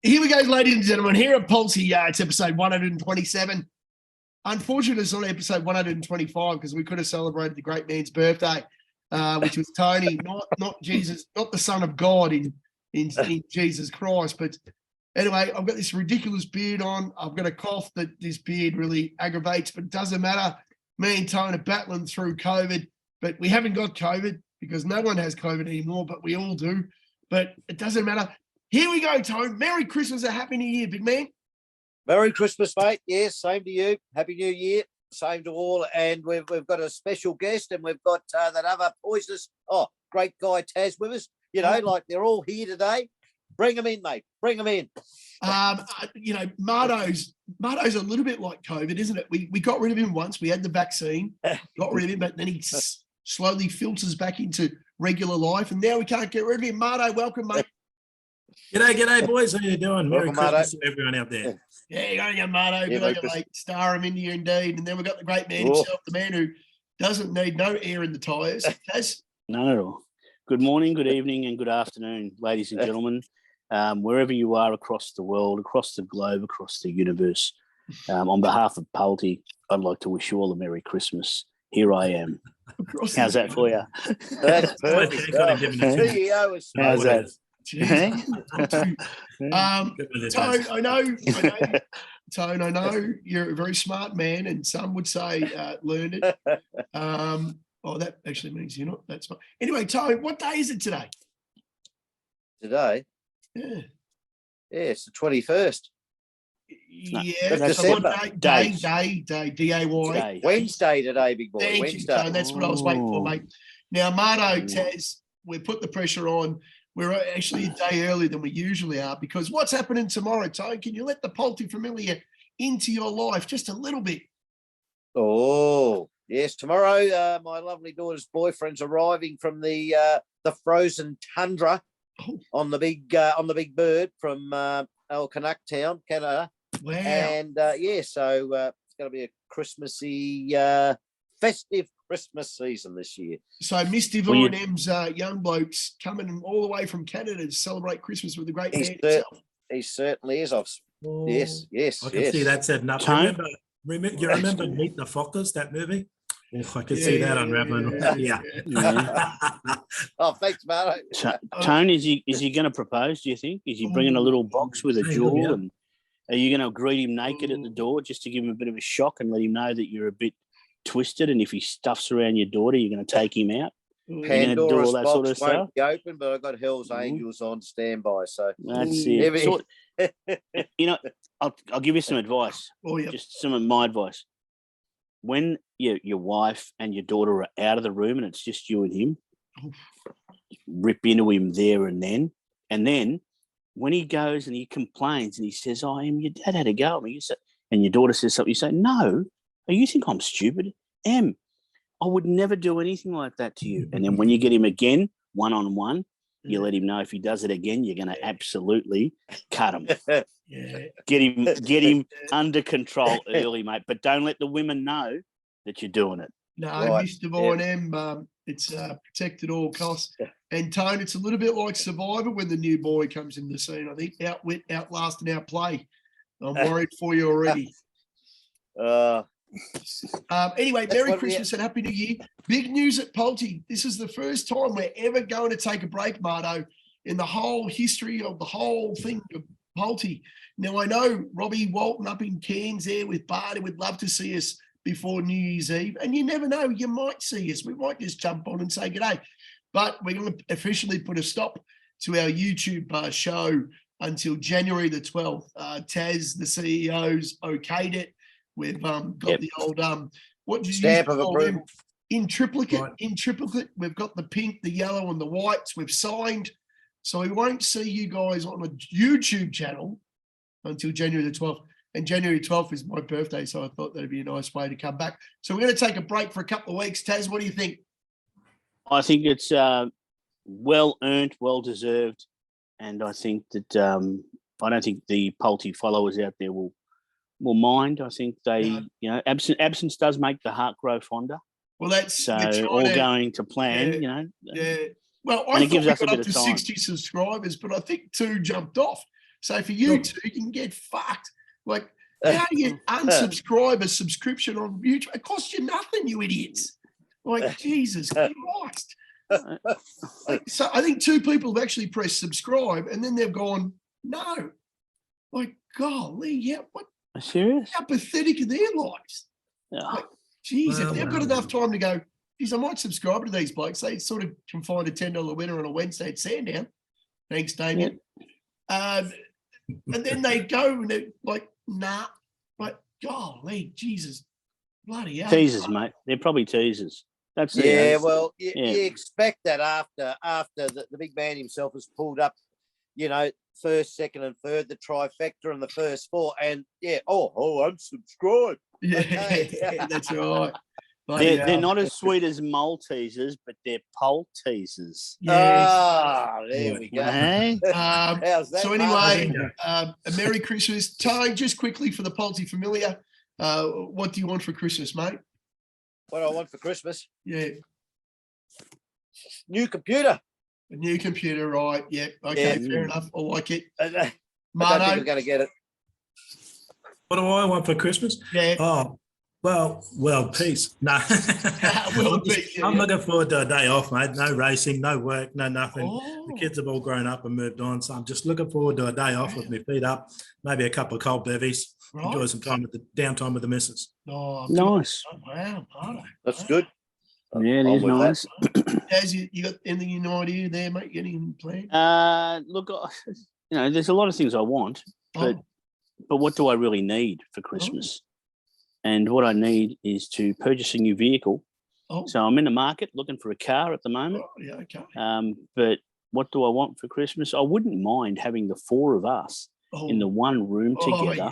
Here we go, ladies and gentlemen. Here at Pulsey, it's episode 127. Unfortunately, it's not episode 125 because we could have celebrated the great man's birthday, which was Tony, not Jesus, not the Son of God in Jesus Christ. But anyway, I've got this ridiculous beard on. I've got a cough that this beard really aggravates, but it doesn't matter. Me and Tony are battling through COVID, but we haven't got COVID because no one has COVID anymore, but we all do. But it doesn't matter. Here we go, Tone. Merry Christmas and Happy New Year, big man. Merry Christmas, mate. Yes, same to you. Happy New Year. Same to all. And we've got a special guest, and we've got that other poisonous, great guy Taz with us. You know, like they're all here today. Bring them in, mate. Bring them in. Mardo's a little bit like COVID, isn't it? We got rid of him once. We had the vaccine, got rid of him, but then he slowly filters back into regular life, and now we can't get rid of him. Mardo, welcome, mate. G'day, boys. How you doing? Welcome, Merry Christmas to everyone out there. Yeah, you got to go, Mardo. Good on you, mate. Star him into you, indeed. And then we've got the great man himself, the man who doesn't need no air in the tyres. Taz? None at all. Good morning, good evening, and good afternoon, ladies and gentlemen. Wherever you are across the world, across the globe, across the universe, on behalf of Pulty, I'd like to wish you all a Merry Christmas. Here I am. How's that for you? That's perfect. CEO is How's that? Tone, I know you're a very smart man, and some would say learned. That actually means you're not that smart. Anyway, Tone, what day is it today? Today? Yeah, it's the 21st. Yeah, that's December. Day, D-A-Y. Wednesday today, big boy. Thank Wednesday. you, Tone. That's what I was waiting for, mate. Now, Mardo, Taz, we put the pressure on. We're actually a day earlier than we usually are because what's happening tomorrow, Tone? Can you let the Pulty familiar into your life just a little bit? Oh, yes. Tomorrow, my lovely daughter's boyfriend's arriving from the frozen tundra on the big bird from Canuck Town, Canada. Wow. And so it's going to be a Christmassy, festive Christmas season this year. So Miss Divine M's young blokes coming all the way from Canada to celebrate Christmas with the great man himself. He certainly is. Yes. I can see that setting up. You remember Meet the Fockers, that movie? I can see that unraveling. Yeah. Oh, thanks, Marto. Tone, is he going to propose, do you think? Is he bringing a little box with a jewel? And are you going to greet him naked at the door just to give him a bit of a shock and let him know that you're a bit twisted, and if he stuffs around your daughter, you're going to take him out? Pandora's box sort of won't be open, but I've got Hell's Angels on standby. So that's it. I'll give you some advice. Just some of my advice. When your wife and your daughter are out of the room and it's just you and him, rip into him there and then. And then when he goes and he complains and he says, your dad had a go at me, and your daughter says something, you say, no, you think I'm stupid? I would never do anything like that to you. And then when you get him again, one-on-one, you let him know if he does it again, you're going to absolutely cut him. Get him under control early, mate. But don't let the women know that you're doing it. No, right. Mr. Divine M, it's protect at all costs. And Tone, it's a little bit like Survivor when the new boy comes in the scene. I think outwit, outlast, and outplay. I'm worried for you already. Anyway, Merry Christmas and Happy New Year. Big news at Pulty. This is the first time we're ever going to take a break, Mardo, in the whole history of the whole thing of Pulty. Now, I know Robbie Walton up in Cairns there with Barty would love to see us before New Year's Eve. And you never know, you might see us. We might just jump on and say g'day. But we're going to officially put a stop to our YouTube show until January the 12th. Taz, the CEO's okayed it. We've got the old what do you stamp of approval in triplicate. Right. In triplicate, we've got the pink, the yellow, and the whites. We've signed, so we won't see you guys on a YouTube channel until January the 12th. And January 12th is my birthday, so I thought that'd be a nice way to come back. So we're going to take a break for a couple of weeks. Taz, what do you think? I think it's well earned, well deserved, and I think that I don't think the Pulty followers out there will mind. I think they, absence does make the heart grow fonder. Well, that's all going to plan. Yeah. Well, I thought we got up to 60 subscribers, but I think 2 jumped off. So for you two, you can get fucked. Like, how do you unsubscribe a subscription on YouTube? It costs you nothing, you idiots. Like, Jesus Christ. Like, so I think 2 people have actually pressed subscribe and then they've gone, no. Like, golly, yeah, what? Serious? How pathetic are their lives? Like, geez, if they've got enough time to go, geez, I might subscribe to these blokes. They sort of can find a $10 winner on a Wednesday at Sandown. Thanks, Damien. And then they go and they're like, nah. Like, golly, Jesus. Bloody hell. Teasers, mate. They're probably teasers. That's well, you expect that after the big man himself has pulled up, first, second, and third, the trifecta and the first 4, and I'm subscribed. Yeah, that's right. They're not as sweet as Maltesers, but they're pole teasers. Yes. There we go. So anyway, a Merry Christmas. Ty, just quickly for the Polty Familiar, what do you want for Christmas, mate? What do I want for Christmas? Yeah. New computer. A new computer, right? Yeah. Okay, fair enough. I like it. I don't think Marno? I'm going to get it. What do I want for Christmas? Yeah. Oh, well, peace. No. I'm looking forward to a day off, mate. No racing, no work, no nothing. The kids have all grown up and moved on, so I'm just looking forward to a day off with my feet up, maybe a couple of cold bevies, enjoy some time with the downtime with the missus. Oh, nice. Oh, wow, Marno. That's good. Yeah, it is nice. Daz, you got anything in idea there, mate? Anything planned? Look, there's a lot of things I want, but what do I really need for Christmas? And what I need is to purchase a new vehicle. So I'm in the market looking for a car at the moment. Yeah, okay. But what do I want for Christmas? I wouldn't mind having the 4 of us in the one room together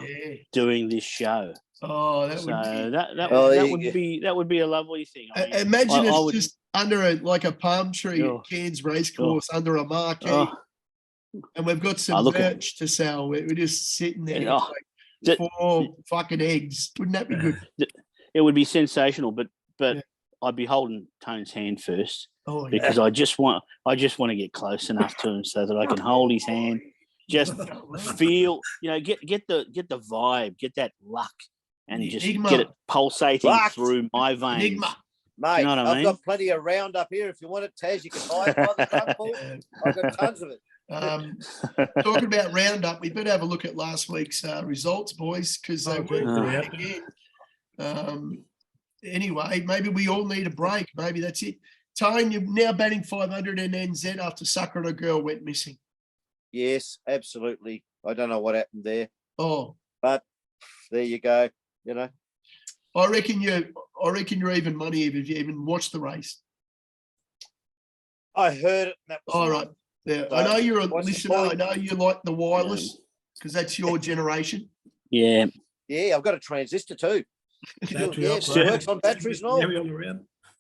doing this show. Oh, that would be a lovely thing. I mean, imagine it's just under a palm tree at Cairns Racecourse under a marquee, and we've got some merch to sell. We're just sitting there like 4 fucking eggs. Wouldn't that be good? It would be sensational, but I'd be holding Tone's hand first because I just want to get close enough to him so that I can hold his hand, just feel, get the vibe, get that luck. And just get it pulsating through my veins. Mate, you know what I mean? I've got plenty of Roundup here. If you want it, Taz, you can buy it by the truckful. I've got tons of it. Talking about Roundup, we better have a look at last week's results, boys, because they weren't again. Anyway, maybe we all need a break. Maybe that's it. Tone, you're now batting 500 in NZ after Sucker and a Girl went missing. Yes, absolutely. I don't know what happened there. But there you go. I reckon you're even money if you even watched the race. I heard it. That was all right. Yeah, I know you're a listener. I know you like the wireless because that's your generation. Yeah. Yeah, I've got a transistor too. It works on batteries and all.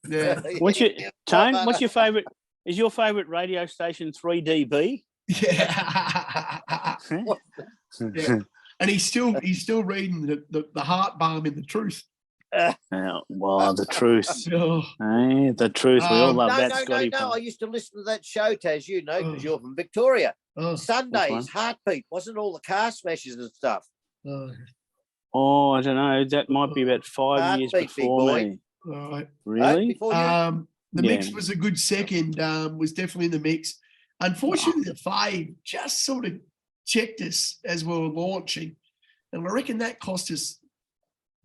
Yeah. What's your Tone? What's your favourite? Is your favourite radio station 3DB? Yeah. Yeah. And he's still reading the heart balm in the truth. The truth. The truth. We all love that, Scotty. No. I used to listen to that show, Taz, because you're from Victoria. Sundays, Heartbeat, wasn't all the car smashes and stuff. Oh, I don't know. That might be about 5 years before me. All right. Really? The mix was a good second. Was definitely in the mix. Unfortunately, the fade just sort of checked us as we were launching, and I reckon that cost us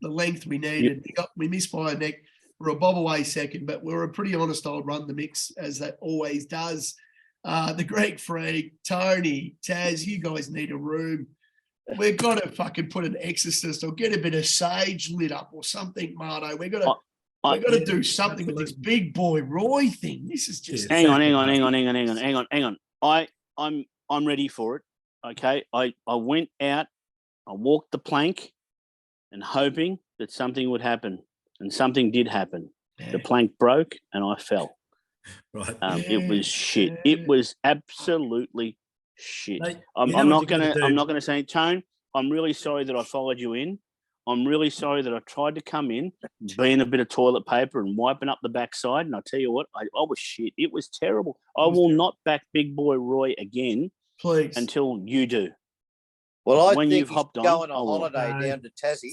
the length we needed. We missed by a neck. We're a bob away second, but we were a pretty honest old run the mix, as that always does. The Greek Freak, Tony, Taz, you guys need a room. We've got to fucking put an exorcist or get a bit of sage lit up or something, Marto. We've got to do something with this big boy Roy thing. This is just hang on. I'm ready for it. Okay. I went out, I walked the plank and hoping that something would happen. And something did happen. Yeah. The plank broke and I fell. Right. It was shit. It was absolutely shit. I'm not gonna say, Tone, I'm really sorry that I followed you in. I'm really sorry that I tried to come in, being a bit of toilet paper and wiping up the backside. And I tell you what, I was shit. It was terrible. I will not back Big Boy Roy again. Please. Until you do. Well, I when think you've he's hopped on, going on holiday down to Tassie.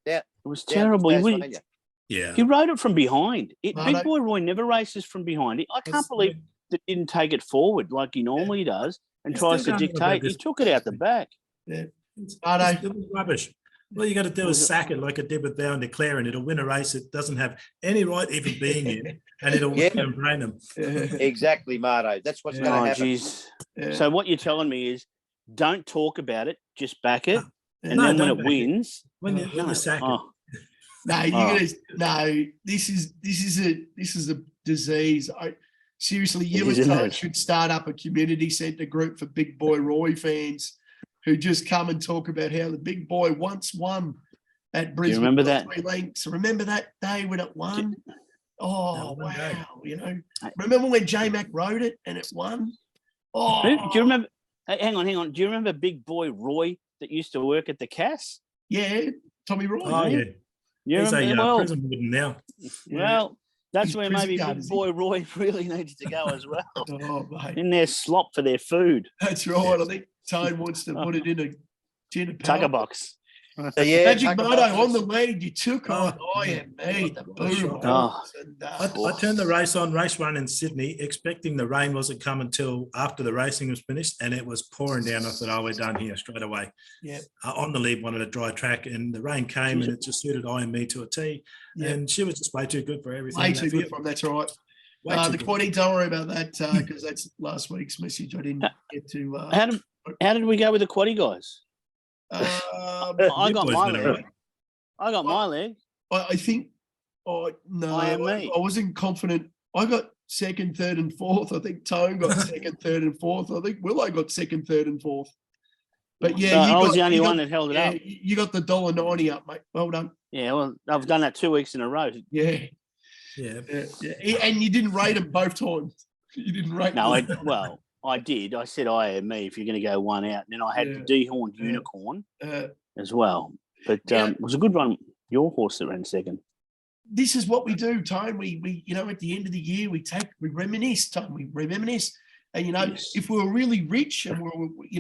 it was Down to terrible. Tasmania. Yeah. He rode it from behind. No, Big no. Boy Roy never races from behind. I can't believe that he didn't take it forward like he normally does and He's tries still to going on about dictate. He this. took it out the back. Yeah. It's No. rubbish. All you got to do is sack it like it did with Bound Declare, and it'll win a race it doesn't have any right even being in, and it'll win and brain them. Exactly, Marto. That's what's going to happen. Geez. Yeah. So what you're telling me is don't talk about it, just back it. And No, then when don't it back it. wins, When you sack it. No, this is a disease. Seriously, you and Tone should start up a community centre group for Big Boy Roy fans who just come and talk about how the big boy once won at Brisbane. remember that? 3 lengths. Remember that day when it won? Oh, one day. wow. You know, remember when J Mac rode it and it won? Oh, Do you remember? Hey, hang on. Do you remember Big Boy Roy that used to work at the Cass? yeah, Tommy Roy. Oh, yeah. You He's remember? a prison warden now. Well, that's He's where prison maybe guard, Big is he? Boy Roy really needs to go as well. Oh, mate. In their slop for their food. That's right. I think Tone wants to put it in a tin of Tucker powder. box. So, yeah, Magic Tucker Moto boxes. on the lead. You took on IME, the boom. Oh. And, I turned the race on, race 1 in Sydney, expecting the rain wasn't coming until after the racing was finished, and it was pouring down. I thought, oh, we're done here straight away. Yeah. On the lead, wanted a dry track, and the rain came, and it just suited IME to a T. Yeah. And she was just way too good for everything. Way too good for him. That's right. The good. quaddie, don't worry about that because that's last week's message. I didn't get to. How did we go with the quaddie guys? I got boys my went leg. alright. I got my leg. I think. Oh no, IME. I wasn't confident. I got second, third, and fourth. I think Tone got second, third, and fourth. I think Willow got second, third, and fourth. But yeah, I was the only one that held it up. You got the $1.90 up, mate. Well done. Yeah, well, I've done that 2 weeks in a row. Yeah. Yeah. And you didn't rate them both times. You didn't rate No, them. I did. I said IME if you're going to go one out. And then I had the dehorned unicorn as well. But it was a good run. Your horse that ran second. This is what we do, Tone. We at the end of the year, we reminisce, Tone. We reminisce. And, if we were really rich and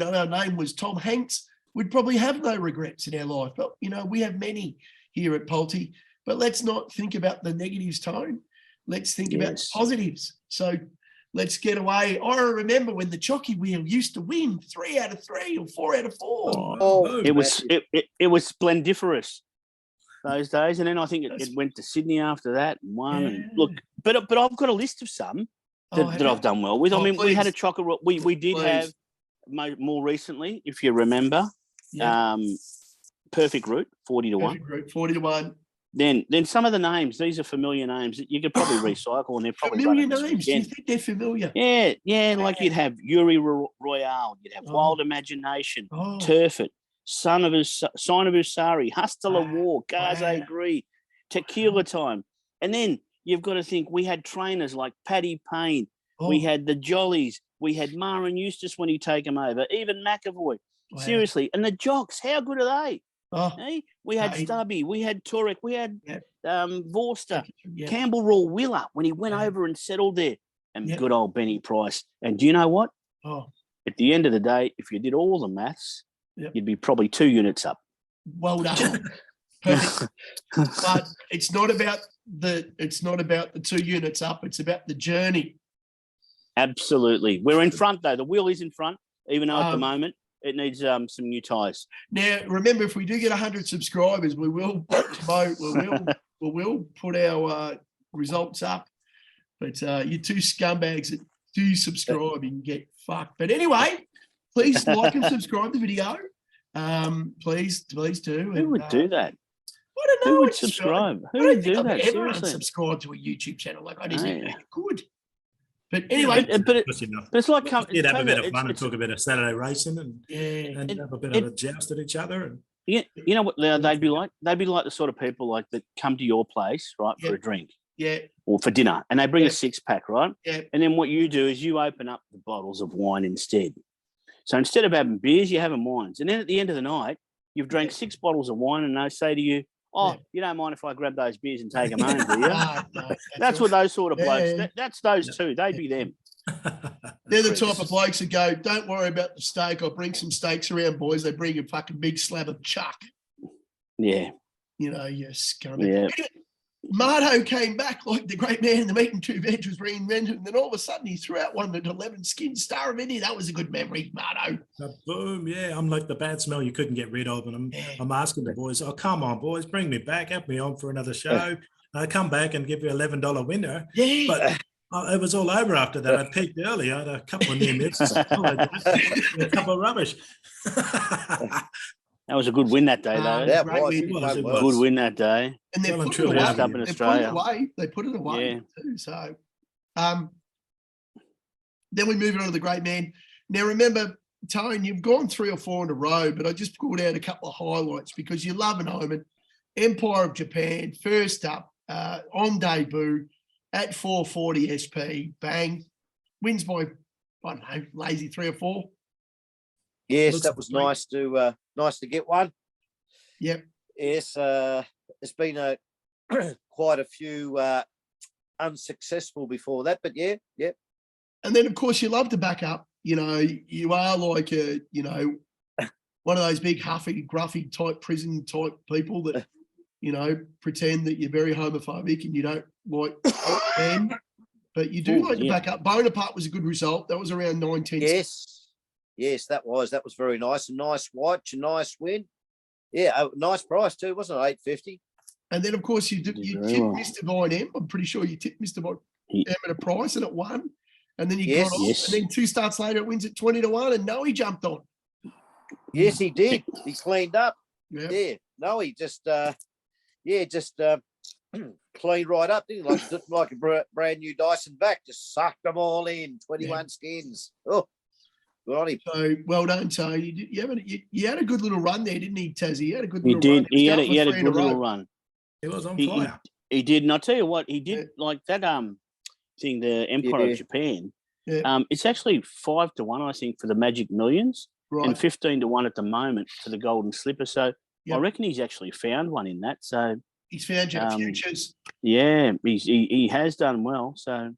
our name was Tom Hanks, we'd probably have no regrets in our life. But, we have many here at Pulte. But let's not think about the negatives, Tone. Let's think about the positives. So let's get away. I remember when the jockey wheel used to win 3 out of 3 or 4 out of 4. It was splendiferous those days. And then I think it went to Sydney after that and won. Yeah. And look, but I've got a list of some that I've done well with. I mean, we had a chocolate. We did have more recently, if you remember, Perfect Route 40 to 1. Perfect Route 40 to 1. Then some of the names, these are familiar names that you could probably recycle, and they're probably familiar names. Do you think they're familiar? Yeah. Like you'd have Yuri Royale, you'd have Wild Imagination, Turfit, Sign of Usari, Hustler War, Gaze Gree, Tequila Time, and then you've got to think we had trainers like Paddy Payne, we had the Jollies, we had Marin Eustace when he take him over, even McAvoy. Wow. Seriously, and the jocks, how good are they? Hey? We had Stubby, we had Turek, we had Vorster, Campbell Raw Willer when he went over and settled there, and good old Benny Price. And do you know what? At the end of the day, if you did all the maths, you'd be probably 2 units up. Well done. Perfect. But it's not about the 2 units up. It's about the journey. Absolutely. We're in front though. The wheel is in front, even though at the moment it needs some new tyres. Now, remember, if we do get 100 subscribers, we will promote. We will put our results up. But you two scumbags that do subscribe, you can get fucked. But anyway, please like and subscribe the video. Please do. Who would do that? I don't know. Who would subscribe? Who would do that? Everyone Seriously, subscribe to a YouTube channel. Like I didn't know you could. But anyway, but it's like you'd have a bit of fun and talk about a Saturday racing and have a bit of a joust at each other. And you know what they'd be like? They'd be like the sort of people like that come to your place, right, for a drink, or for dinner, and they bring a 6-pack, right? Yeah. And then what you do is you open up the bottles of wine instead. So instead of having beers, you have wines, and then at the end of the night, you've drank 6 bottles of wine, and they say to you, Oh, Yeah. you don't mind if I grab those beers and take them home, do you? No, That's what those sort of blokes. Yeah. That's those two. They'd be them. They're the type of blokes that go, don't worry about the steak. I'll bring some steaks around, boys. They bring a fucking big slab of chuck. Yeah. You know, you scum. Yeah. Anyway, Marto came back like the great man in the meat and two veg was reinvented, and then all of a sudden he threw out one at 11 skin Star of India. That was a good memory, Marto. Boom, yeah. I'm like the bad smell you couldn't get rid of. And I'm asking the boys, oh, come on, boys, bring me back. Have me on for another show. I come back and give you $11 winner. Yeah. But it was all over after that. I peaked early. I had a couple of near misses, a couple of rubbish. That was a good win that day, though. Yeah, It was. Good win that day. And they Well and put it truly away. happy. Up in They put Australia. it away. They put it away Yeah. too. So then we move on to the great man. Now remember, Tone, you've gone 3 or 4 in a row, but I just pulled out a couple of highlights because you love an omen. Empire of Japan, first up, on debut at 440 SP, bang, wins by, I don't know, lazy 3 or 4. Yes, Looks that was great. nice to get one. Yep. Yes, it's been quite a few unsuccessful before that, but yeah. And then, of course, you love to back up. You know, you are like a, you know, one of those big huffy, gruffy type prison type people that, you know, pretend that you're very homophobic and you don't like men, but you do like to back up. Bonaparte was a good result. That was around 19. Yes, that was very nice. A nice watch, a nice win. Yeah, a nice price too, wasn't it? $8.50. And then, of course, you tipped Mr. Vine M. I'm pretty sure you tipped Mr. Vine M at a price and it won. And then you got off. And then 2 starts later, it wins at 20-1. And no, he jumped on. Yes, he did. He cleaned up. Yep. Yeah. No, he just cleaned right up. Didn't he? Like a brand new Dyson vac. Just sucked them all in. 21 skins. Oh, good on him. So well done, Tony. You had a good little run there, didn't he, Tassie? You had a good He little did. run. He had a good little run. He was on fire. He did. And I'll tell you what, he did like that thing, the Empire of Japan. Yeah. It's actually 5-1, I think, for the Magic Millions, Right. and 15-1 at the moment for the Golden Slipper. So I reckon he's actually found one in that. So He's found your futures. Yeah, he has done well. So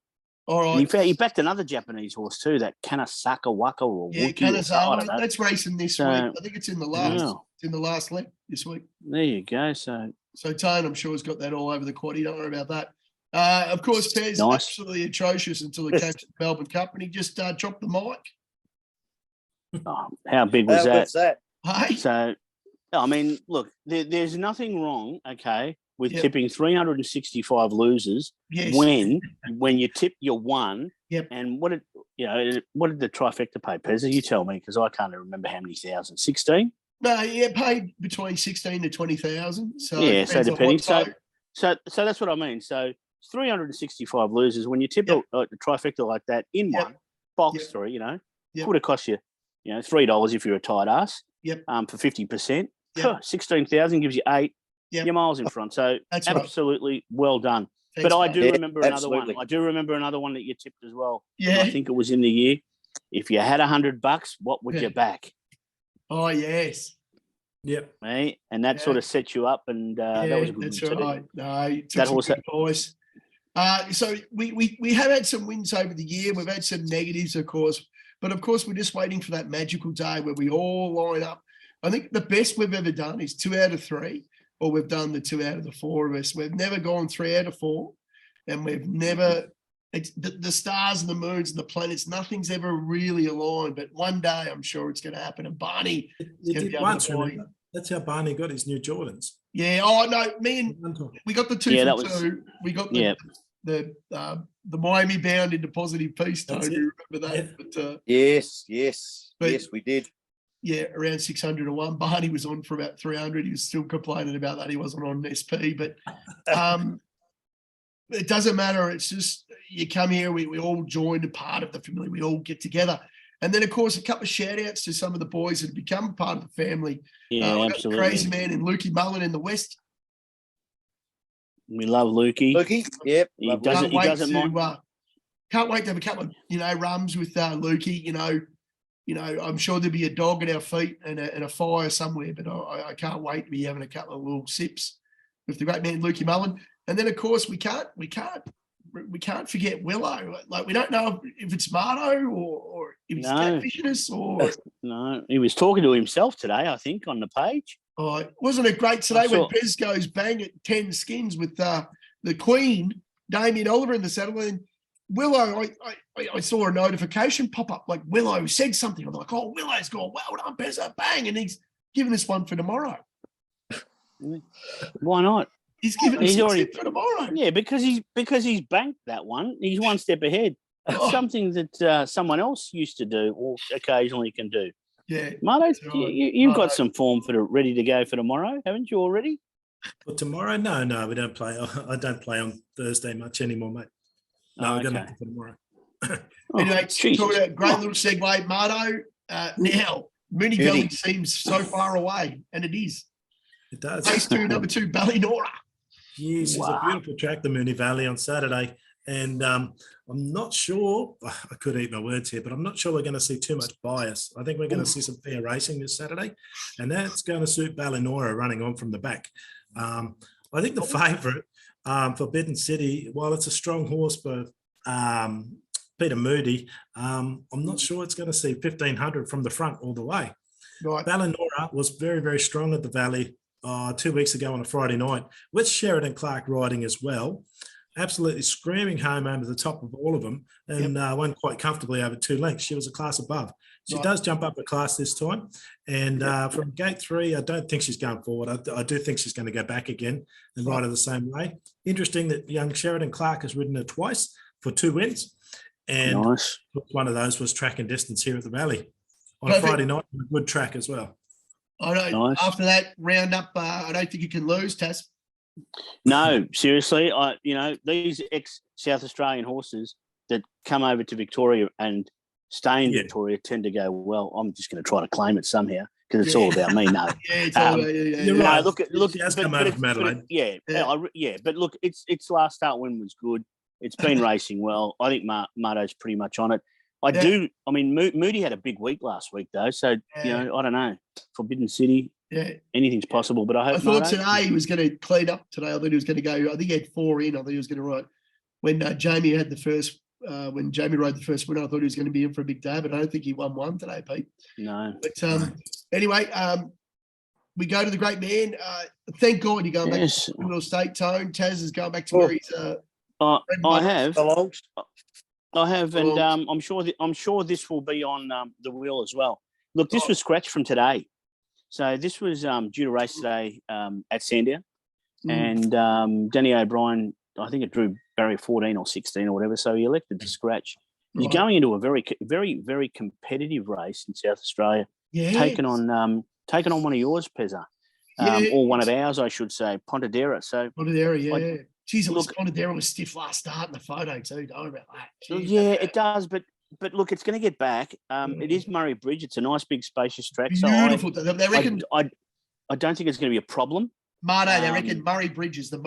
All right. and he backed another Japanese horse too, that Kanasaka Waka or Yeah, Wiki or something, I don't know. that's racing this week. I think it's in the last. Yeah. It's in the last lap this week. There you go. So Tone, I'm sure, has got that all over the quad. Don't worry about that. Of course, Tez, Nice. absolutely atrocious until it came to the Melbourne Cup, and he just chopped the mic. how big was that? What's that? Hey, So, I mean, look, there's nothing wrong, okay, with Yep. tipping 365 losers yes, when you tip your one. Yep. And what did the trifecta pay, Pezza? You tell me, because I can't remember how many thousand. 16? no, yeah, paid between 16 to 20,000. So Yeah, so depends on depending. what So that's what I mean. So 365 losers when you tip a trifecta like that in Yep. one box Yep. three, Yep. would have cost you, $3 if you're a tight ass. Yep. For 50%. Yep. 16,000 gives you 8. Yep. You're miles in front. So That's right. absolutely well done. Thanks, But I mate. do remember another one. absolutely. I do remember another one that you tipped as well. Yeah. I think it was in the year. If you had $100, what would you back? Oh, yes. Yep. Right? And that sort of set you up, and that was a good that's one too. right. No, you took That some horse- good advice. So we have had some wins over the year. We've had some negatives, of course, but of course we're just waiting for that magical day where we all line up. I think the best we've ever done is 2 out of 3, or we've done the 2 out of the 4 of us. We've never gone 3 out of 4, and we've never. It's the stars and the moons and the planets. Nothing's ever really aligned, but one day I'm sure it's going to happen. And Barney, You gonna did be able once, to buy- remember? That's how Barney got his new Jordans. yeah. Oh no, me and we got the 2 Yeah, from that was- 2. We got Yeah. the Miami bound into positive peace. That's Tony, it. remember that? But Yes, But- yes, we did. yeah, around 600-1. Barney was on for about 300. He was still complaining about that. He wasn't on SP, but it doesn't matter. It's just you come here, we all join a part of the family. We all get together. And then, of course, a couple of shout outs to some of the boys that have become part of the family. Yeah, We've got absolutely. Crazy Man and Lukey Mullen in the West. We love Lukey. Lukey, yep. He lovely. doesn't- doesn't mind. Can't wait to have a couple of rums with Lukey. I'm sure there'll be a dog at our feet and a fire somewhere, but I can't wait to be having a couple of little sips with the great man Lukey Mullen. And then of course we can't forget Willow. Like we don't know if it's Marto or if he's catfishing us or no. He was talking to himself today, I think, on the page. Oh, wasn't it great today when Pez goes bang at 10 skins with the Queen, Damien Oliver in the saddle? And Willow, I saw a notification pop up like Willow said something. I'm like, oh, Willow's gone, well done, Pez, bang. And he's giving us one for tomorrow. Why not? He's giving us one for tomorrow. Yeah, because he's banked that one. He's one step ahead. It's something that someone else used to do or occasionally can do. Yeah, Marto, you've got some form ready to go for tomorrow, haven't you already? For tomorrow? No, we don't play. I don't play on Thursday much anymore, mate. No, I'm going to for tomorrow. Anyway, great little segue, Marto. Now, Mooney Valley seems so far away, and it is. It does. Race 2, number 2, Ballynora. Yes, it's a beautiful track, the Mooney Valley on Saturday. And I'm not sure, I could eat my words here, but I'm not sure we're going to see too much bias. I think we're going to see some fair racing this Saturday, and that's going to suit Ballynora running on from the back. I think the favourite, Forbidden City, while it's a strong horse for Peter Moody, I'm not sure it's going to see 1,500 from the front all the way. Right. Ballynora was very, very strong at the Valley 2 weeks ago on a Friday night with Sheridan Clark riding as well. Absolutely screaming home over the top of all of them and won quite comfortably over 2 lengths. She was a class above. She does jump up a class this time. And from gate 3, I don't think she's going forward. I do think she's going to go back again and ride her the same way. Interesting that young Sheridan Clark has ridden her twice for 2 wins. And one of those was track and distance here at the Valley on a Friday night, a good track as well. I know. After that roundup, I don't think you can lose, Taz. No, seriously. These ex-South Australian horses that come over to Victoria and stay in Victoria tend to go, well, I'm just going to try to claim it somehow because it's all about me. No, it's all about you're right. Look, he has come over from Adelaide. But look, its last start win was good. It's been racing well. I think Marto's pretty much on it. I mean, Moody had a big week last week though, so I don't know. Forbidden City. Yeah, anything's possible, but I thought today he was going to clean up today. I thought he was going to go. I think he had 4 in. I thought he was going to ride when Jamie had the first. When Jamie rode the first winner, I thought he was going to be in for a big day, but I don't think he won one today, Pete. No. But anyway, we go to the great man. Thank God you're going back to Real Estate, Tone. Taz is going back to where he's. I have, and I'm sure this will be on the wheel as well. Look, this was scratched from today. So this was due to race today at Sandown, and Danny O'Brien, I think it drew barrier 14 or 16 or whatever, so he elected to scratch. He's going into a very, very, very competitive race in South Australia, taking on one of yours, Pezza, or one of ours, I should say, Pontedera. So Pontedera, Geez, Pontedera was stiff last start in the photo too. Don't worry about that. It does, but look, it's going to get back. It is Murray Bridge. It's a nice, big, spacious track. Beautiful. So they reckon. I don't think it's going to be a problem. Marto, they reckon Murray Bridge is the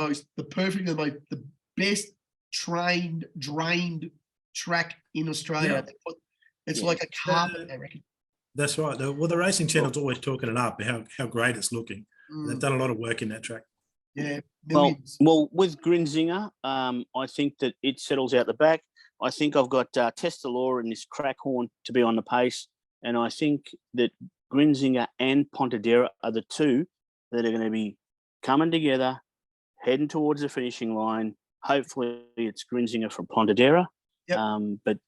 best trained, drained track in Australia. Yeah. It's like a carpet, they reckon. That's right. Well, the Racing Channel's always talking it up, how great it's looking. They've done a lot of work in that track. Yeah. Well, with Grinzinger, I think that it settles out the back. I think I've got Testalora and this Crackhorn to be on the pace, and I think that Grinzinger and Pontedera are the two that are going to be coming together, heading towards the finishing line. Hopefully, it's Grinzinger from Pontedera, but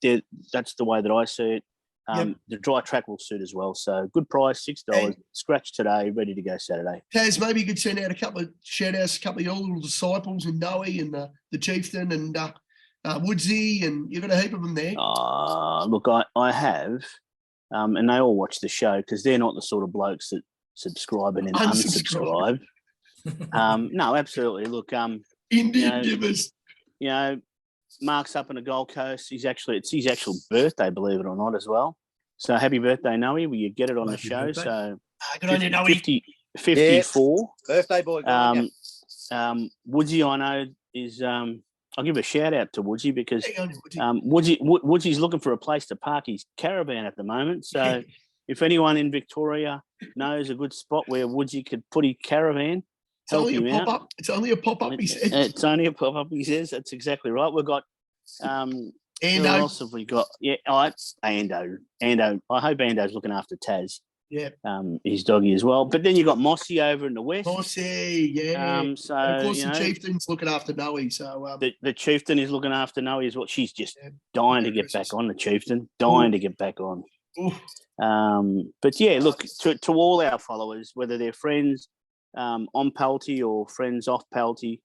that's the way that I see it. The dry track will suit as well. So good price, $6. Scratch today, ready to go Saturday. Taz, maybe you could send out a couple of shout-outs, a couple of your little disciples and Noe and the Chieftain and Woodsy, and you've got a heap of them there. Look, I have, and they all watch the show because they're not the sort of blokes that subscribe and then unsubscribe. No, absolutely. Look, Indian givers. Mark's up in the Gold Coast. It's his actual birthday, believe it or not, as well. So happy birthday, Noe. Will you get it on the show? Birthday. So good on you, Noe. 54. Birthday boy. Woodsy, I know, is I'll give a shout out to Woodsy because Woodsy's looking for a place to park his caravan at the moment. So if anyone in Victoria knows a good spot where Woodsy could put his caravan, It's help only him a out. pop-up. It's only a pop-up, he said. It's only a pop-up, he says. That's exactly right. We've got who else have we got? Yeah, Ando. I hope Ando's looking after Taz. Yeah. His doggy as well. But then you got Mossy over in the west. Mossy, yeah. So and of course, the Chieftain's looking after Noe. So the Chieftain is looking after Noe as well. She's just dying to get back on, the Chieftain. Dying to get back on. But yeah, look, to all our followers, whether they're friends on Pelty or friends off Pelty,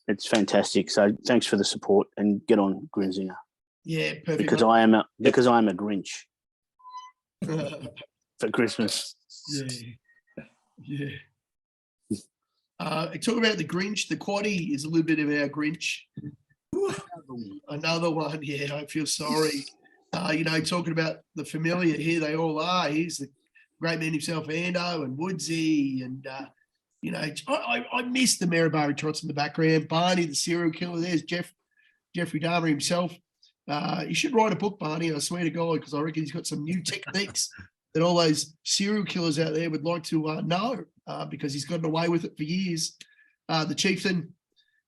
it's fantastic. So thanks for the support and get on Grinzinger. Yeah, perfect. Because I am a Grinch for Christmas. Yeah. Talk about the Grinch. The Quaddy is a little bit of our Grinch. Another one. Yeah, I feel sorry. Talking about the familiar here, they all are. Here's the great man himself, Ando and Woodsy, and I miss the Maryborough Trots in the background. Barney, the serial killer. There's Jeffrey Dahmer himself. You should write a book, Barney. I swear to God, because I reckon he's got some new techniques that all those serial killers out there would like to know, because he's gotten away with it for years. The Chieftain,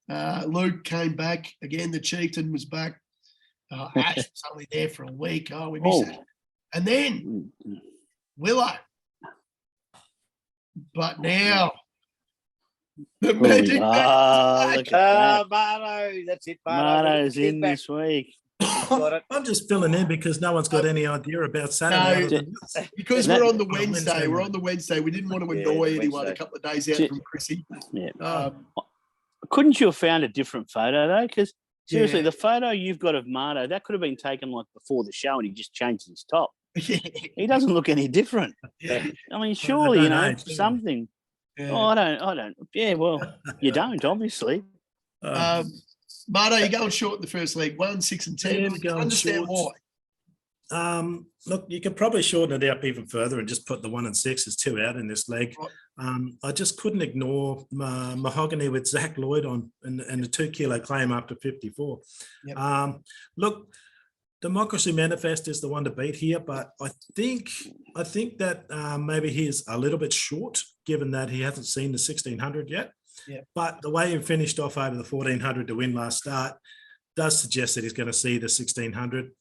Luke came back again. The Chieftain was back. Ash was only there for a week. Oh, we missed it. And then Willow. But now the magic. Look at Marno, that's it. Marno's in this week. I'm just filling in because no one's got any idea about Saturday. Because we're on the Wednesday. We're on the Wednesday. We didn't want to annoy anyone a couple of days out from Chrissy. Yeah. Couldn't you have found a different photo though? Because seriously, the photo you've got of Marno, that could have been taken like before the show, and he just changed his top. He doesn't look any different. I mean, surely something. Oh, I don't. Yeah, well, you don't obviously. Marno, you're going short in the first leg, 1, 6, and 10. I understand short. Why. Look, you could probably shorten it up even further and just put the 1 and 6 as 2 out in this leg. Right. I just couldn't ignore Mahogany with Zach Lloyd on and the 2 kilo claim up to 54. Yep. Look, Democracy Manifest is the one to beat here, but I think that maybe he's a little bit short, given that he hasn't seen the 1600 yet. Yeah. But the way he finished off over the 1400 to win last start does suggest that he's going to see the 1600.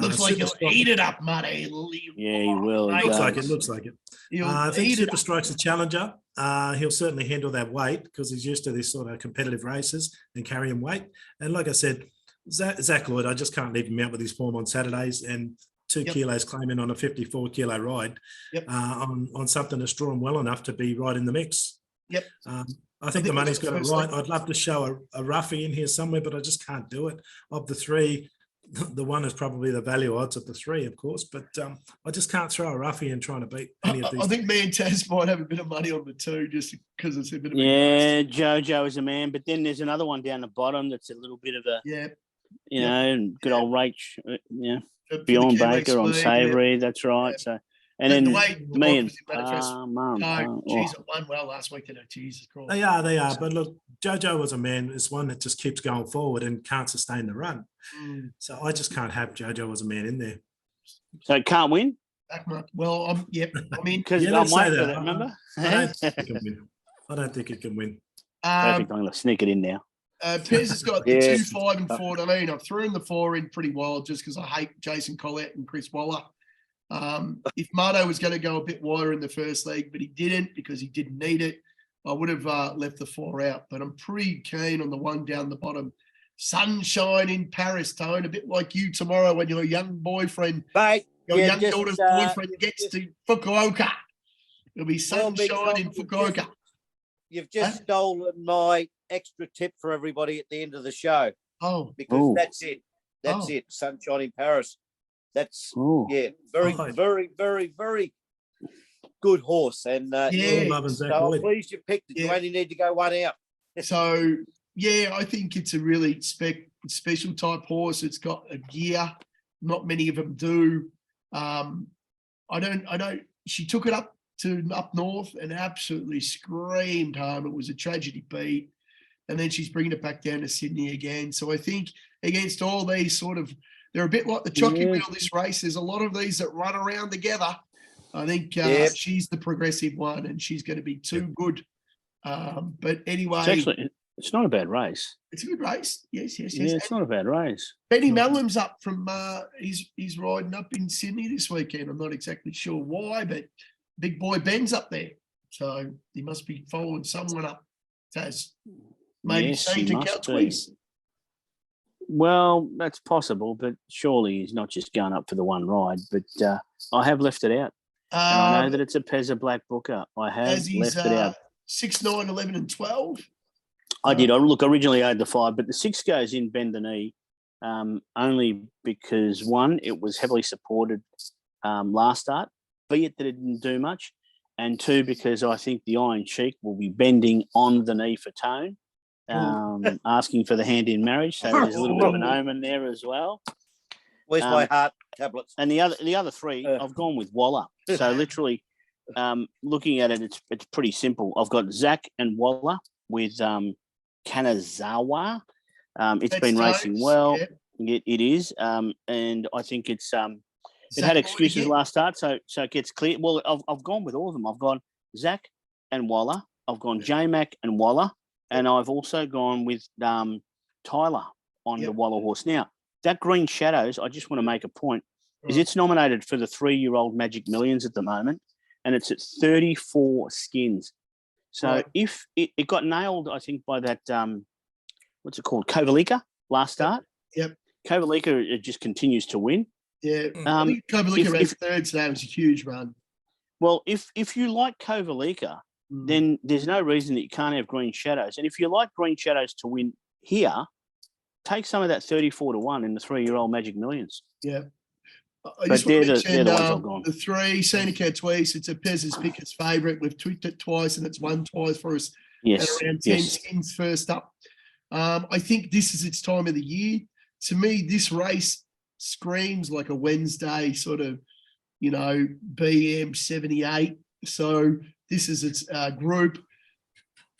Looks like he'll eat it up, Muddy. Yeah, he will. Looks like it. I think Super Strike's a challenger. He'll certainly handle that weight because he's used to these sort of competitive races and carrying weight. And like I said, Zach Lloyd, I just can't leave him out with his form on Saturdays, and 2 kilos claiming on a 54 kilo ride on something that's drawn well enough to be right in the mix. Yep. I think the money's got it right. I'd love to show a roughie in here somewhere, but I just can't do it. Of the 3, the 1 is probably the value odds of the 3, of course, but I just can't throw a roughie in trying to beat any of these. I think me and Taz might have a bit of money on the 2 just because it's a bit of Jojo is a man, but then there's another one down the bottom that's a little bit of a and good old Rach, Beyond Baker on Savoury, that's right. So. And then me and she's at 1 well last week. Jesus Christ. They are. But look, Jojo was a man. It's one that just keeps going forward and can't sustain the run. So I just can't have Jojo as a man in there. So it can't win? Well, I mean, because I'm waiting for that, remember? I don't think it can win. I don't think it can win. Perfect. I'm going to sneak it in now. Pez has got the 2, 5, and 14. I've thrown the 4 in pretty wild just because I hate Jason Collette and Chris Waller. If Marno was going to go a bit wider in the first leg, but he didn't because he didn't need it, I would have left the 4 out. But I'm pretty keen on the 1 down the bottom. Sunshine in Paris, Tone, a bit like you tomorrow when your young boyfriend, your young daughter's boyfriend gets to Fukuoka. It'll be sunshine in Fukuoka. You've just stolen my extra tip for everybody at the end of the show. Because that's it. That's it. Sunshine in Paris. That's very, very, very, very good horse. And so I'm pleased you picked it. You only need to go 1 out. So I think it's a really special type horse. It's got a gear. Not many of them do. I don't. She took it up north and absolutely screamed home. It was a tragedy beat. And then she's bringing it back down to Sydney again. So I think against all these they're a bit like the jockey wheel this race. There's a lot of these that run around together. I think she's the progressive one, and she's going to be too good But anyway, it's not a bad race. It's a good race. Yes. Yeah, it's not a bad race. Benny Mellum's up from he's riding up in Sydney this weekend. I'm not exactly sure why, but Big Boy Ben's up there, so he must be following someone up. Taz, maybe Yes, saying he to must Twiz. Well, that's possible, but surely he's not just going up for the one ride. But I have left it out. And I know that it's a Pezza Black Booker. I have left it out. 6, 9, 11 and 12. I did. Originally I had the 5, but the 6 goes in Bend the Knee only because, one, it was heavily supported last start, be it that it didn't do much, and 2, because I think the Iron Sheik will be bending on the knee for tone, asking for the hand in marriage. So there's a little bit of an omen there as well. Where's my heart tablets? And the other 3, I've gone with Waller. So literally, looking at it, it's pretty simple. I've got Zach and Waller with Kanazawa. It's been racing well. Yeah. It is, and I think it had excuses last start, so it gets clear. Well, I've gone with all of them. I've gone Zach and Waller. I've gone J-Mac and Waller, and I've also gone with Tyler on the Waller horse. Now, that Green Shadows, I just want to make a point, is it's nominated for the 3-year-old Magic Millions at the moment, and it's at 34 skins. So if it got nailed, I think, by that, what's it called, Kovalika last start. Yep. Kovalika, it just continues to win. Yeah. I think Kovalika ran third today. It was a huge run. Well, if you like Kovalika, then there's no reason that you can't have Green Shadows. And if you like Green Shadows to win here, take some of that 34-1 in the 3-year-old Magic Millions. Yeah. I But just want to mention the ones I've gone. the 3, Santa Cat Tweez. It's a Pez's Picker's favourite. We've tweaked it twice, and it's won twice for us. Yes. At around 10 skins first up. I think this is its time of the year. To me, this race screams like a Wednesday sort of, BM 78. So this is its group.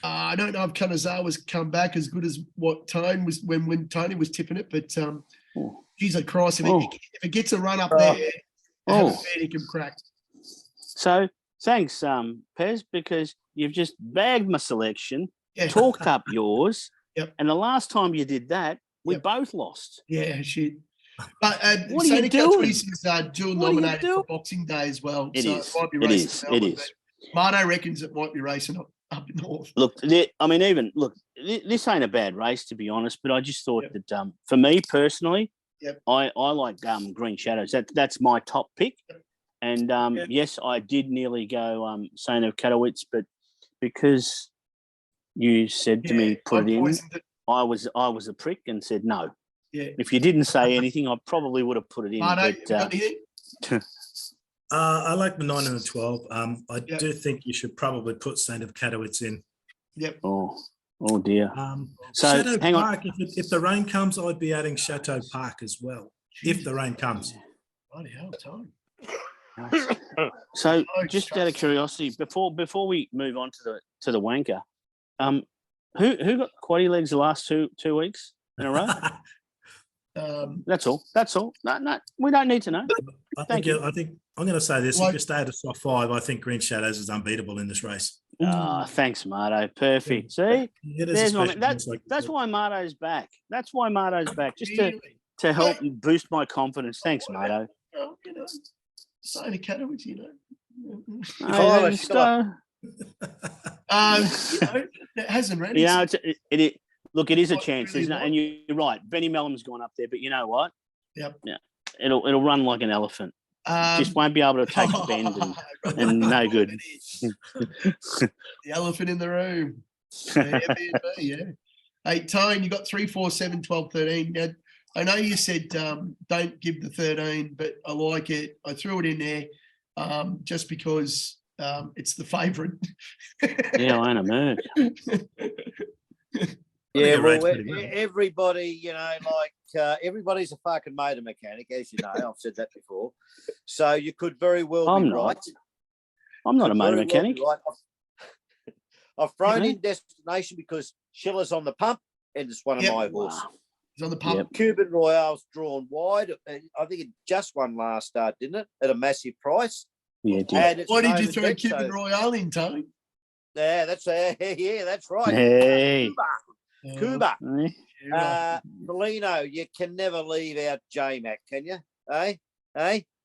I don't know if Kanazawa's come back as good as what Tone was when Tony was tipping it, but geez, Christ, if it gets a run up there, have a fair dinkum crack. So thanks, Pez, because you've just bagged my selection, talked up yours, and the last time you did that, we both lost. Yeah, shit. But what are you doing? Is dual nominated for Boxing Day as well. It so is. It might be racing. It is. Marno reckons it might be racing up north. Look, this ain't a bad race, to be honest, but I just thought that for me personally, I like Green Shadows. That's my top pick. And yes, I did nearly go Saint of Katowice, but because you said to me put it in, I was a prick and said no. Yeah. If you didn't say anything, I probably would have put it in. Marno, but, I like the 9 and the 12. I do think you should probably put Saint of Katowice in. Yep. Oh dear. So Chateau Park, if the rain comes, I'd be adding Chateau Park as well. If the rain comes. Bloody hell, Tom. So just out of curiosity, before we move on to the wanker, who got quaddy legs the last two weeks in a row? That's all. No, we don't need to know. Thank you. I think I'm going to say this. If you stay at a soft 5, I think Green Shadows is unbeatable in this race. Thanks, Marto. Perfect. See, that's why Marto's back. That's why Marto's back, just to help boost my confidence. Thanks, Marto. Well, Saint Katowice, it hasn't ready. It is a chance, isn't it? And you're right. Benny Mellum's gone up there, but you know what? Yep. Yeah, it'll run like an elephant. Just won't be able to take the bend and no good. The elephant in the room. Yeah. Hey, Tone, you got 3, 4, 7, 12, 13. Now, I know you said don't give the 13, but I like it. I threw it in there just because it's the favourite. Yeah, I know. Yeah, well, everybody, everybody's a fucking motor mechanic, as you know. I've said that before. So you could very well be right. I'm not a motor mechanic. Right. I've thrown in Destination because Schiller's on the pump, and it's one of my horses. He's on the pump. Cuban Royale's drawn wide. I think it just won last start, didn't it? At a massive price. Yeah, it did. Why did you throw Cuban Royale in, Tony? Yeah, that's right. Hey. Cuba. Polino, you can never leave out J-Mac, can you? Hey?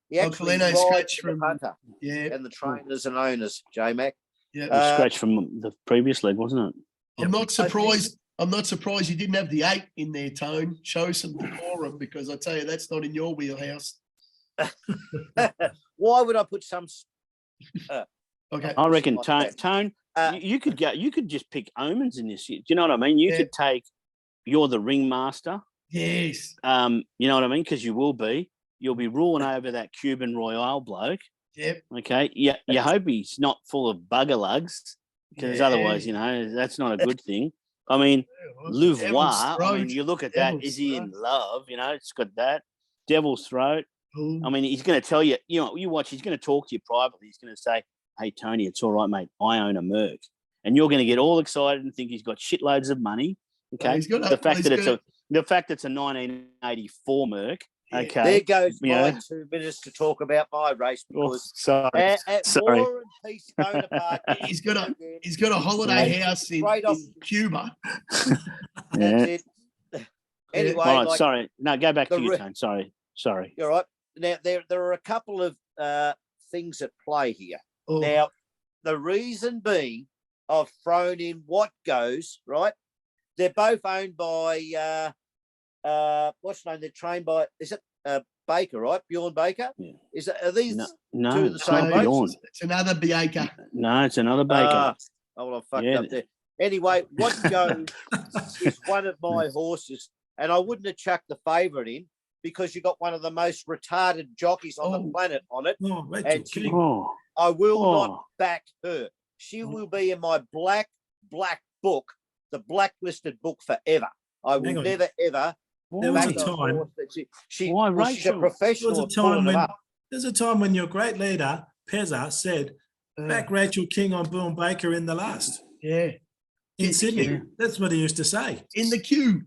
He actually Polino rides scratch for the from punter and the trainers and owners, J-Mac. Yeah. Scratch from the previous leg, wasn't it? I'm not surprised. I'm not surprised you didn't have the 8 in there, Tone. Show some decorum, because I tell you, that's not in your wheelhouse. Why would I put some? Okay. I reckon like Tone. You could go. You could just pick omens in this. Do you know what I mean? You could take. You're the ringmaster. Yes. You know what I mean? Because you will be. You'll be ruling over that Cuban Royale bloke. Yep. Okay. Yeah. You hope he's not full of bugger lugs, because otherwise, you know, that's not a good thing. I mean, Louvois. I mean, you look at that. Is he in love? You know, it's got that Devil's Throat. Ooh. I mean, he's going to tell you. You know, you watch. He's going to talk to you privately. He's going to say, "Hey, Tony, it's all right, mate. I own a Merc," and you're going to get all excited and think he's got shitloads of money. Okay. The fact that it's a 1984 Merc. Okay. There goes my 2 minutes to talk about my race, because sorry. War and Peace Bonaparte. He's got a holiday house in Cuba. That's it. Anyway, right, sorry. No, go back to your turn. Sorry. You're right. Now there are a couple of things at play here. Oh. Now, the reason being, I've thrown in What Goes, right? They're both owned by what's the name? They're trained by, is it Baker, right? Bjorn Baker? Yeah. Are these two of the same boats? It's another Baker. No, it's another Baker. I fucked up there. Anyway, What Goes is one of my horses, and I wouldn't have chucked the favourite in, because you got one of the most retarded jockeys on the planet on it. I will not back her. She will be in my black book, the blacklisted book, forever. I will never ever. There was a time. She's a professional. There's a time when your great leader Pezza said, "Back Rachel King on Boone Baker in the last." Yeah. In Sydney, that's what he used to say. In the queue.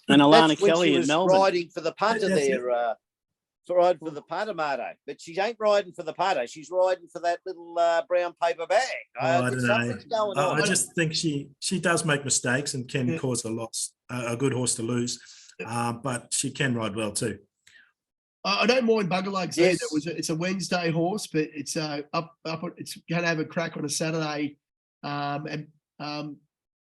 And Alana Kelly in Melbourne riding for the punter there. Riding for the punter, Marto. But she ain't riding for the punter. She's riding for that little brown paper bag. I don't know. I just think she does make mistakes and can cause a loss, a good horse to lose. But she can ride well too. I don't mind Bugger Lugs either. It's a Wednesday horse, but it's it's going to have a crack on a Saturday.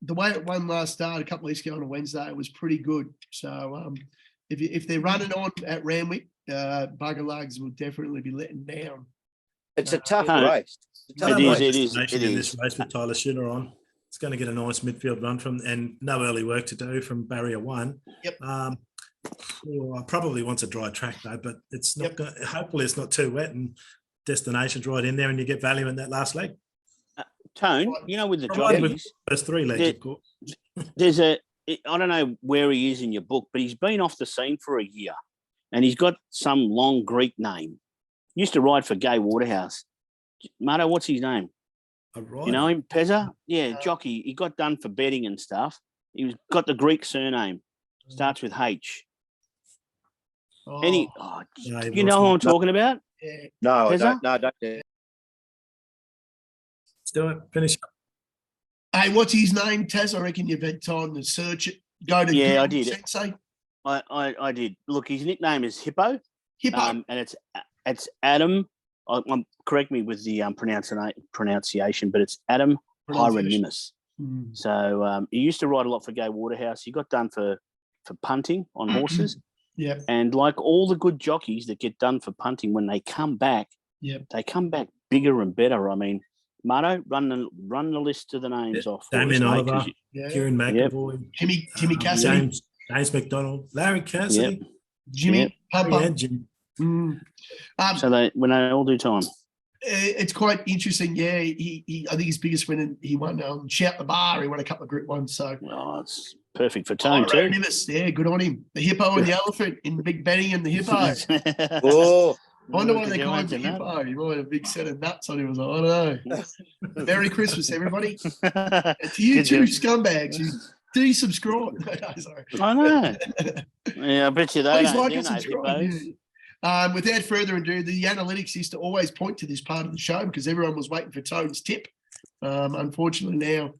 The way it won last start a couple of weeks ago on a Wednesday, it was pretty good. So if they're running on at Randwick, Bugger Lugs will definitely be letting down. It's a tough race. It is. In this race with Tyler Schiller on. It's going to get a nice midfield run and no early work to do from barrier 1. Yep. Probably wants a dry track though, but it's not. Hopefully, it's not too wet and destination's right in there, and you get value in that last leg. Tone, you know, with the jockeys, first 3 legs, of course. There's I don't know where he is in your book, but he's been off the scene for a year, and he's got some long Greek name. Used to ride for Gay Waterhouse. Marto, what's his name? You know him, Pezza? Yeah, jockey. He got done for betting and stuff. Got the Greek surname. Starts with H. You know who I'm talking about? Yeah. No, Pezza? I don't. Let's do it. Finish. Hey, what's his name, Taz? I reckon you've had time to search it. Go to Google, I did. Sensei. I did. Look, his nickname is Hippo. Hippo. And it's Adam. Correct me with the pronunciation, but it's Adam Hieronymus. So he used to ride a lot for Gay Waterhouse. He got done for punting on horses. Yeah. And like all the good jockeys that get done for punting, when they come back, they come back bigger and better. I mean, Marto, run the list of the names off. Damien Oliver, Kieran McAvoy, Jimmy Cassidy, James McDonald, Larry Cassidy, Jimmy Papa. So when they all do time. It's quite interesting. Yeah, he I think his biggest win, he won Shout the Bar. He won a couple of Group 1. So it's perfect for Tone too. Yeah, good on him. The hippo and the elephant in the Big Benny and the hippo. I wonder why they call him the hippo. He might have a big set of nuts on him. I don't know. Merry Christmas, everybody. To you two scumbags who desubscribe. No, sorry. I know. Yeah, I bet you they Please don't like do and subscribe. Without further ado, the analytics used to always point to this part of the show because everyone was waiting for Tone's tip. Unfortunately now.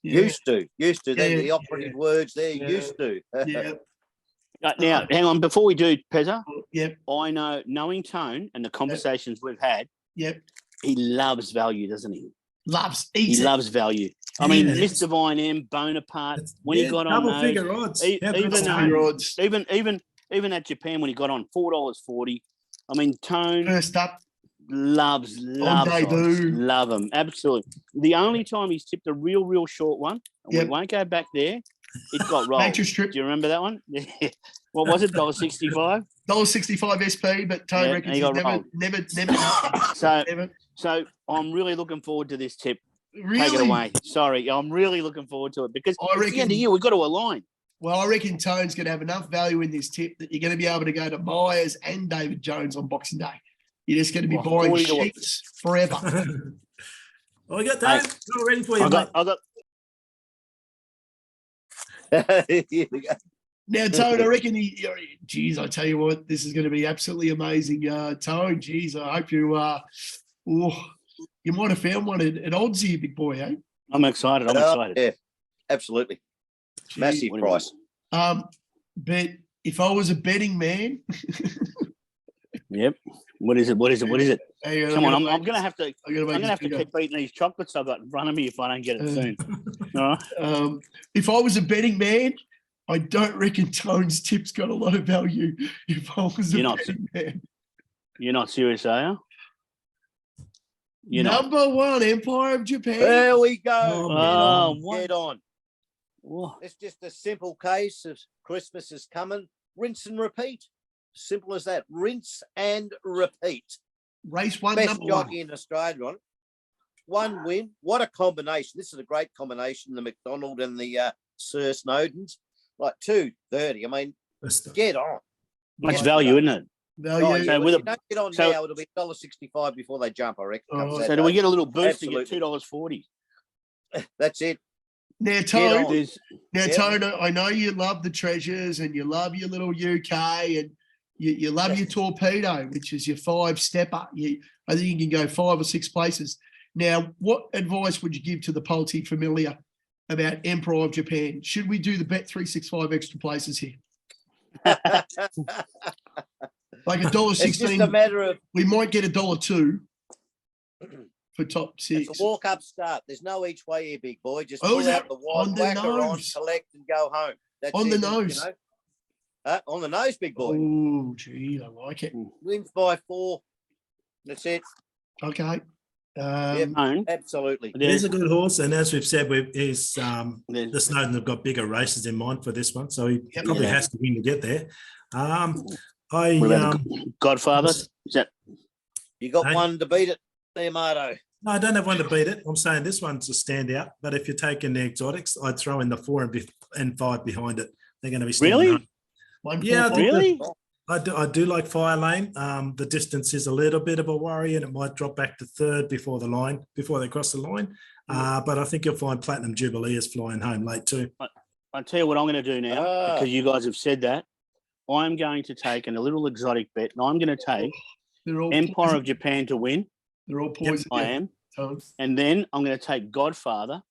Yeah. Used to. Then the operative words there. Yeah. Used to. Yeah. Now, hang on. Before we do, Pezza, Yep. I know, knowing Tone and the conversations we've had, Yep. he loves value, doesn't he? He loves value. I mean, Miss Divine M, Bonaparte, when he got on double those, figure odds. even at Japan when he got on $4.40. I mean, Tone First up. loves odds. Love them. Absolutely. The only time he's tipped a real short one, and we won't go back there, it got rolled. Nature strip. Do you remember that one? What was it? $1.65? $1.65 SP, but Tone reckons he's never. So I'm really looking forward to this tip. Really? Take it away. Sorry, I'm really looking forward to it because it's the end of the year. We've got to align. Well, I reckon Tone's going to have enough value in this tip that you're going to be able to go to Myers and David Jones on Boxing Day. You're just going to be buying sheets forever. I got that. All ready for you, mate. Now, Tone, I reckon I tell you what, this is going to be absolutely amazing. Tone, geez, I hope you might have found one at odds here, big boy, eh? I'm excited. Yeah, absolutely. Gee, massive price. But if I was a betting man, yep. What is it? Hey, Come on, I'm gonna have to keep eating these chocolates I've got in front of me if I don't get it soon. All right. If I was a betting man, I don't reckon Tone's tip's got a lot of value. If I was a betting man, you're not serious, are you? Number one, Empire of Japan. There we go. Get on. Whoa. It's just a simple case of Christmas is coming. Rinse and repeat. Simple as that. Rinse and repeat. Race one, best number jockey one. in Australia on it. One win. What a combination. This is a great combination, the McDonald and the Sir Snowdens. Like 230. I mean, get on. Much value, isn't it? Value. Oh, yeah, if you don't get on now, it'll be $1.65 before they jump, I reckon. So do we get a little boost to get $2.40? That's it. Now, Tone, I know you love the treasures and you love your little UK and you love your torpedo, which is your 5-stepper. I think you can go 5 or 6 places. Now, what advice would you give to the Polty familiar about Emperor of Japan? Should we do the Bet365 extra places here? Like $1.16. It's just a matter of we might get $1.02 for top 6. It's a walk-up start. There's no each way here, big boy. Just pull out the wide whacker on, collect and go home. That's on the nose. You know? On the nose, big boy. Oh, gee, I like it. Wins by 4. That's it. Okay. Absolutely. He's a good horse, and as we've said, the Snowden have got bigger races in mind for this one, so he probably has to win to get there. Godfather? Is that you got one to beat it there, Marto? No, I don't have one to beat it. I'm saying this one's a standout, but if you're taking the exotics, I'd throw in the 4 and 5 behind it. They're going to be really? Really? I do like Fire Lane. The distance is a little bit of a worry, and it might drop back to 3rd before they cross the line. But I think you'll find Platinum Jubilee is flying home late too. I'll tell you what I'm going to do now, because you guys have said that. I'm going to take a little exotic bet, and I'm going to take Empire of Japan to win. They're all poison. I am. And then I'm going to take Godfather,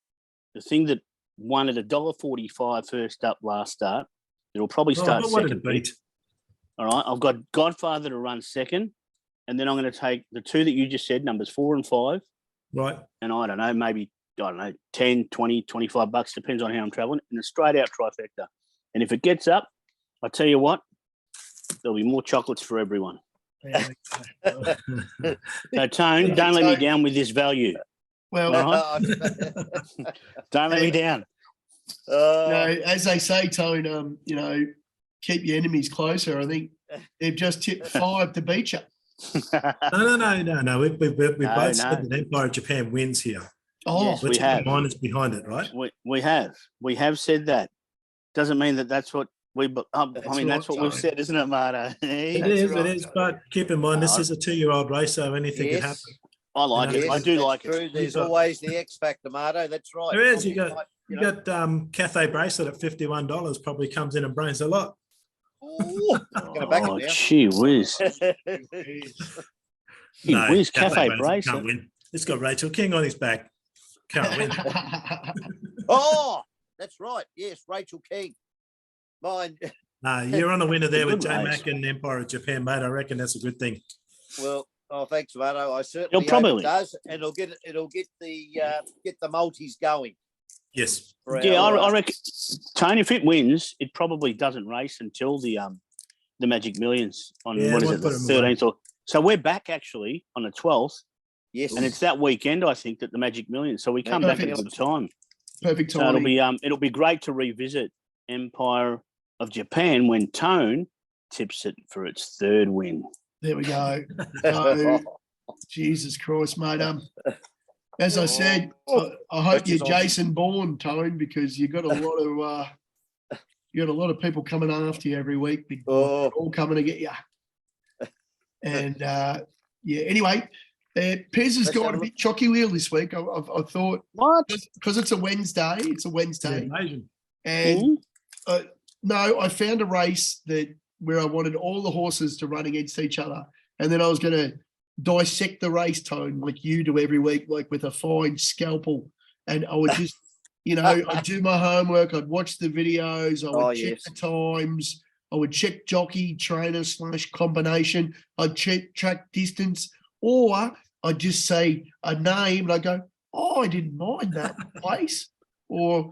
the thing that won at $1.45 first up last start. It'll probably start second. All right, I've got Godfather to run second, and then I'm going to take the 2 that you just said, numbers 4 and 5. Right. And I don't know, maybe, 10, 20, $25, depends on how I'm traveling, and a straight out trifecta. And if it gets up, I tell you what, there'll be more chocolates for everyone. So, Tone, don't let me down with this value. Well, don't let me down. As they say, Tone, keep your enemies closer. I think they've just tipped 5 to beat you. No. We both said that Empire of Japan wins here. Oh, yes, we have. Minus behind it, right? We have said that. Doesn't mean that that's what that's what we've said, isn't it, Marta? It is. But keep in mind, this is a 2-year-old race, so anything can happen. I like it. I do like it. There's always the X factor, Marto. That's right. There is. You got Cathay Bracelet at $51. Probably comes in and brains a lot. Oh, gee whiz. Gee whiz, Cafe Bracelet. Can't win. It's got Rachel King on his back. Can't win. Oh, that's right. Yes, Rachel King. Mine. No, you're on a winner there with Good race. J-Mac and Empire of Japan, mate. I reckon that's a good thing. Well, thanks, Vado. I certainly You'll hope it does, and it'll get the multis going. Yes. Yeah, I reckon, Tony, if it wins, it probably doesn't race until the Magic Millions on the 13th. So we're back actually on the 12th. Yes, and it's that weekend, I think, that the Magic Millions. So we come back at a good time. Perfect So time. it'll be great to revisit Empire of Japan when Tone tips it for its third win. There we go. So, Jesus Christ, mate. As I said, I hope you're Jason Bourne, Tone, because you got a lot of people coming after you every week. Big boy, all coming to get you. And yeah. Anyway, Pez has got a bit chocky wheel this week. I thought What? Because it's a Wednesday. It's a Wednesday, Yeah, and no, I found a race where I wanted all the horses to run against each other, and then I was going to dissect the race, Tone, like you do every week, like with a fine scalpel, and I would just, I'd do my homework, I'd watch the videos, I would check the times, I would check jockey, trainer / combination, I'd check track distance, or I'd just say a name and I go, I didn't mind that place, or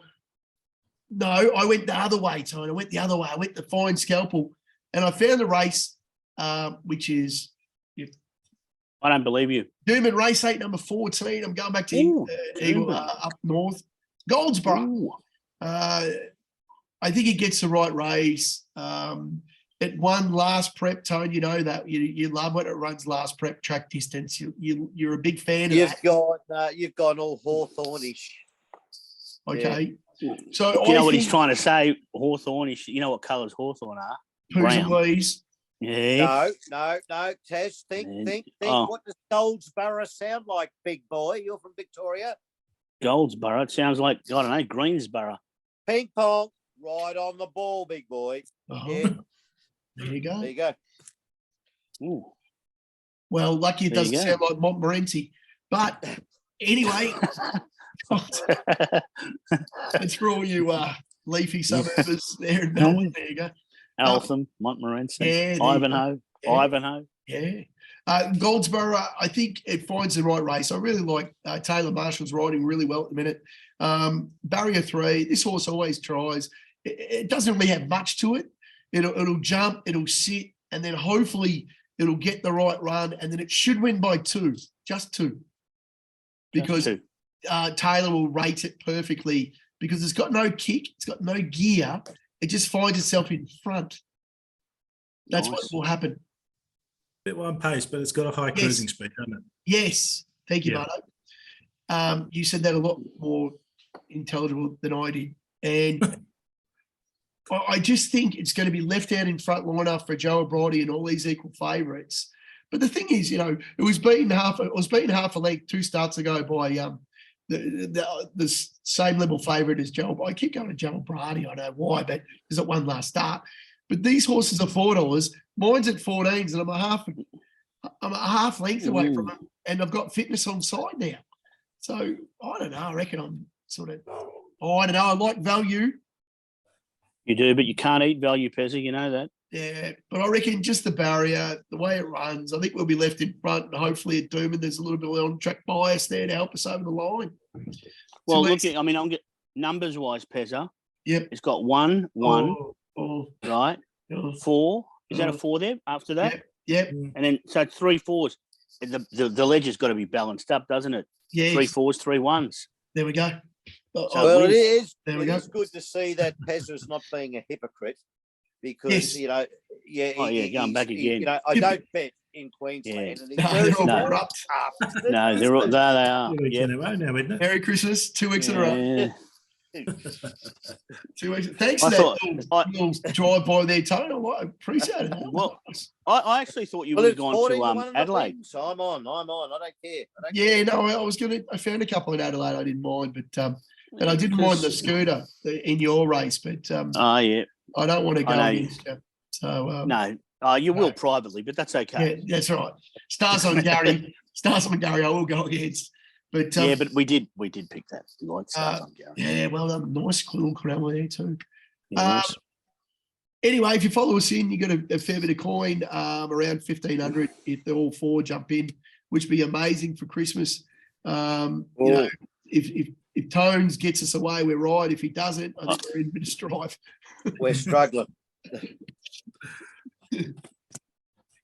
no, I went the other way, Tone. I went the other way. I went the fine scalpel, and I found the race, which is I don't believe you. Doomben Race 8, number 14. I'm going back to Eagle up north. Goldsboro. I think he gets the right race. It won last prep, Tone. You know that. You love when it runs last prep track distance. You're a big fan of that. You've gone all Hawthornish. Okay. Yeah. So you know what he's trying to say? Hawthornish. You know what colours Hawthorn are? Brown. Yeah. No. Taz, think. What does Goldsboro sound like, big boy? You're from Victoria. Goldsboro. It sounds like, I don't know, Greensboro. Ping pong. Right on the ball, big boy. Yeah. There you go. There you go. Ooh. Well, lucky it doesn't sound like Montmorency. But anyway, it's for all you leafy suburbs there in Melbourne. There you go. Eltham, Montmorency, Ivanhoe. Yeah. Goldsboro, I think it finds the right race. I really like Taylor Marshall's riding really well at the minute. Barrier 3, this horse always tries. It doesn't really have much to it. It'll jump, it'll sit, and then hopefully it'll get the right run, and then it should win by 2, just 2. Because Taylor will rate it perfectly because it's got no kick, it's got no gear. It just finds itself in front. That's what will happen. Bit one pace, but it's got a high cruising speed, doesn't it? Yes. Thank you, Bardo. You said that a lot more intelligible than I did. And I just think it's going to be left out in front lineup for Joe O'Brien and all these equal favourites. But the thing is, it was beaten half a leg 2 starts ago by the same level favourite as Joe. I keep going to Joe Brady. I don't know why, but because it won last start. But these horses are $4. Mine's at 14s, and I'm a half length away from them, and I've got fitness on side now. So I don't know. I reckon I'm sort of. I don't know. I like value. You do, but you can't eat value, Pezzy. You know that. Yeah, but I reckon just the barrier, the way it runs, I think we'll be left in front, and hopefully at Doomben there's a little bit of on-track bias there to help us over the line. Well, I'm get numbers-wise, Pezza. Yep. It's got 1, 1, right? 4. Is that a 4 there after that? Yep. And then, so 3 4s. The ledger's got to be balanced up, doesn't it? Yes. 3 4s, 3 1s. There we go. Well, it is. There we go. It's good to see that Pezza's not being a hypocrite. Because going back again. I don't bet in Queensland. They're all corrupt. No, there they are. Yeah, now, isn't it? Merry Christmas, 2 weeks in a row. 2 weeks. Thanks for that little drive by there, Tony. I appreciate it. Well, I actually thought you would have gone to Adelaide. So I'm on. I don't care. I found a couple in Adelaide I didn't mind, but and I didn't mind the scooter in your race, but I don't want to go against you. So no, you will privately, but that's okay. Yeah, that's right. Stars on Gary. I will go against. But but we did pick that light stuff. Yeah, well done. Nice little crown there too. Yeah, Anyway, if you follow us in, you got a fair bit of coin, around 1,500 if they're all four jump in, which would be amazing for Christmas. You know, if Tones gets us away, we're right. If he doesn't, I think we're in a bit of strife. We're struggling.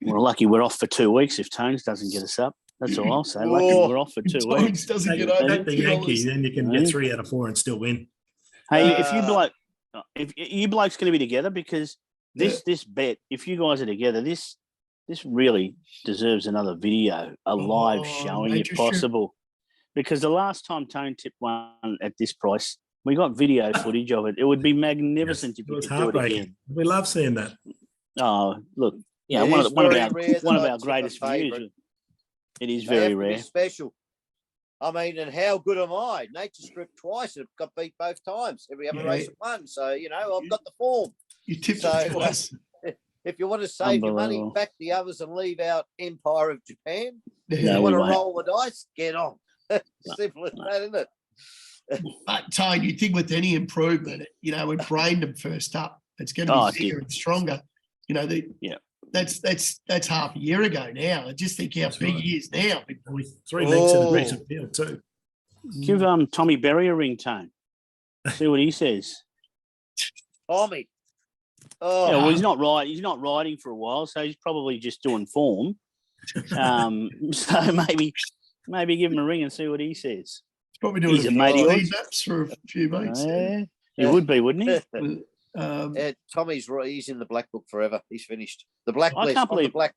We're lucky we're off for 2 weeks if Tones doesn't get us up. That's all I'll say. Lucky we're off for 2 Tones weeks. doesn't get over the Yankees, then you can get 3 out of 4 and still win. Hey, if you blokes going to be together, because this bet, if you guys are together, this really deserves another video, a live showing if possible. Because the last time Tone tipped one at this price, we got video footage of it. It would be magnificent if you could do it again. We love seeing that. Oh, look, one of our greatest views. It is very rare. Special. I mean, and how good am I? Nature Strip twice and got beat both times. Every other race at one. So, you know, I've got the form. You tipped it twice. If you want to save your money, back the others and leave out Empire of Japan. If No, you want to won't. roll the dice, get on. Simple as that, isn't it? But Tone, you think with any improvement, you know, when Brainham first up, it's going to be bigger and stronger. You know, that's half a year ago now. I just think how big he is now. 3 legs in a recent field too. Give Tommy Berry a ringtone. See what he says. Tommy. Oh, yeah, well, he's not right. He's not riding for a while, so he's probably just doing form. So maybe give him a ring and see what he says. He's probably doing maps for a few weeks. He would be, wouldn't he? Tommy's right. He's in the black book forever. He's finished. The blacklist.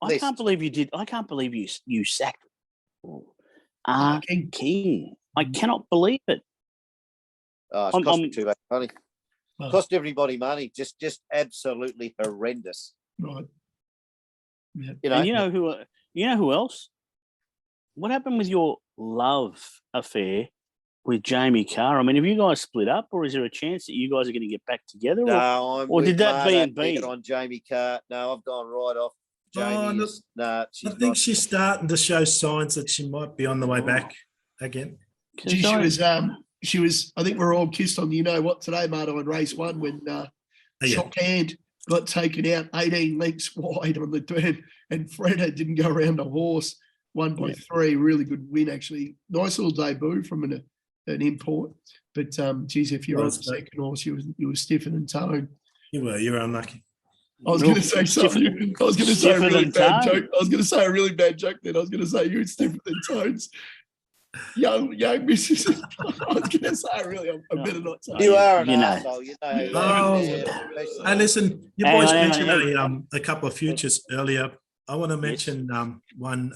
I can't believe you did. I can't believe you sacked King. I cannot believe it. Oh, it's cost me too much money. Cost everybody money. Just absolutely horrendous. Right. Yeah. And you know who else? What happened with your love affair with Jamie Carr? I mean, have you guys split up, or is there a chance that you guys are going to get back together? No, or did that B&B on Jamie Carr? No, I've gone right off. Jamie I think she's starting to show signs that she might be on the way back again. She was. I think we're all kissed on. You know what today, Marto, in race 1 when Shock Hand got taken out 18 lengths wide on the turn, and Freda didn't go around a horse. 1 by 3, really good win actually. Nice little debut from an import. But geez, if you're on the second horse, you were stiffer than Tone. You were. You were unlucky. I was going to say something. I was going to say a really bad joke. I was going to say a really bad joke. Then I was going to say you were stiffer than Tones. Young missus. I was going to say I better not say. You are an asshole, you know. Hey, listen, you boys mentioned a couple of futures earlier. I want to mention one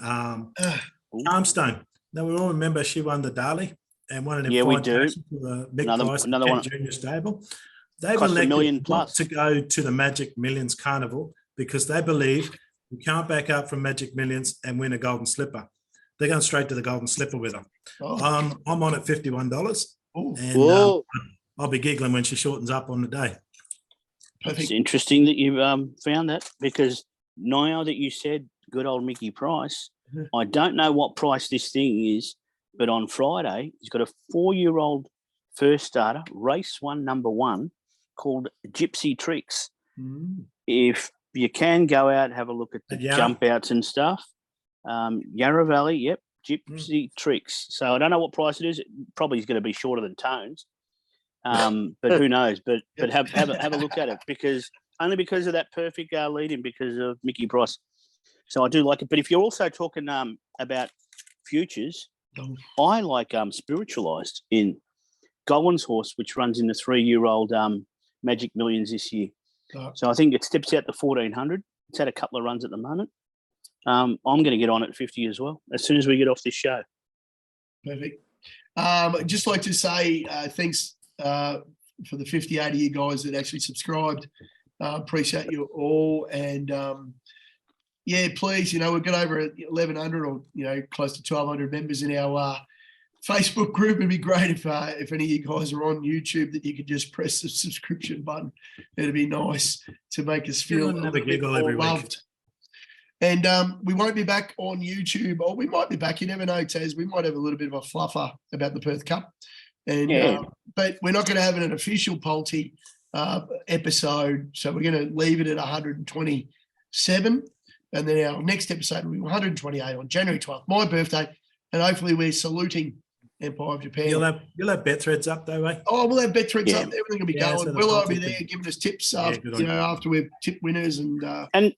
Armstone. Now we all remember she won the Darley and won an we do. Another one junior stable. They've cost elected $1 million plus to go to the Magic Millions Carnival because they believe you can't back up from Magic Millions and win a golden slipper. They're going straight to the golden slipper with them. I'm on at $51, and I'll be giggling when she shortens up on the day. It's interesting that you found that, because now that you said good old Mickey Price, I don't know what price this thing is, but on Friday he's got a 4-year-old first starter, race 1, number 1, called Gypsy Tricks. If you can go out and have a look at the jump outs and stuff, Yarra Valley, Gypsy Tricks. So I don't know what price it is. It probably is going to be shorter than Tones, but who knows? But have a look at it, because of that perfect lead in, because of Mickey Price. So I do like it. But if you're also talking about futures, I like Spiritualized in Gowan's horse, which runs in the 3-year-old Magic Millions this year. So I think it steps out to 1,400. It's had a couple of runs at the moment. I'm going to get on at 50 as well as soon as we get off this show. Perfect. I'd just like to say thanks for the 58 of you guys that actually subscribed. Appreciate you all. And please, we've got over 1,100 or, close to 1,200 members in our Facebook group. It'd be great if any of you guys are on YouTube, that you could just press the subscription button. It'd be nice to make us feel a little bit more loved. And we won't be back on YouTube, or we might be back. You never know, Taz. We might have a little bit of a fluffer about the Perth Cup. And but we're not going to have an official Polty episode. So we're going to leave it at 127. And then our next episode will be 128 on January 12th, my birthday. And hopefully we're saluting Empire of Japan. You'll have bet threads up though, eh? Oh, we'll have bet threads up. Everything will be going. So Will be there giving us tips after we've tipped winners and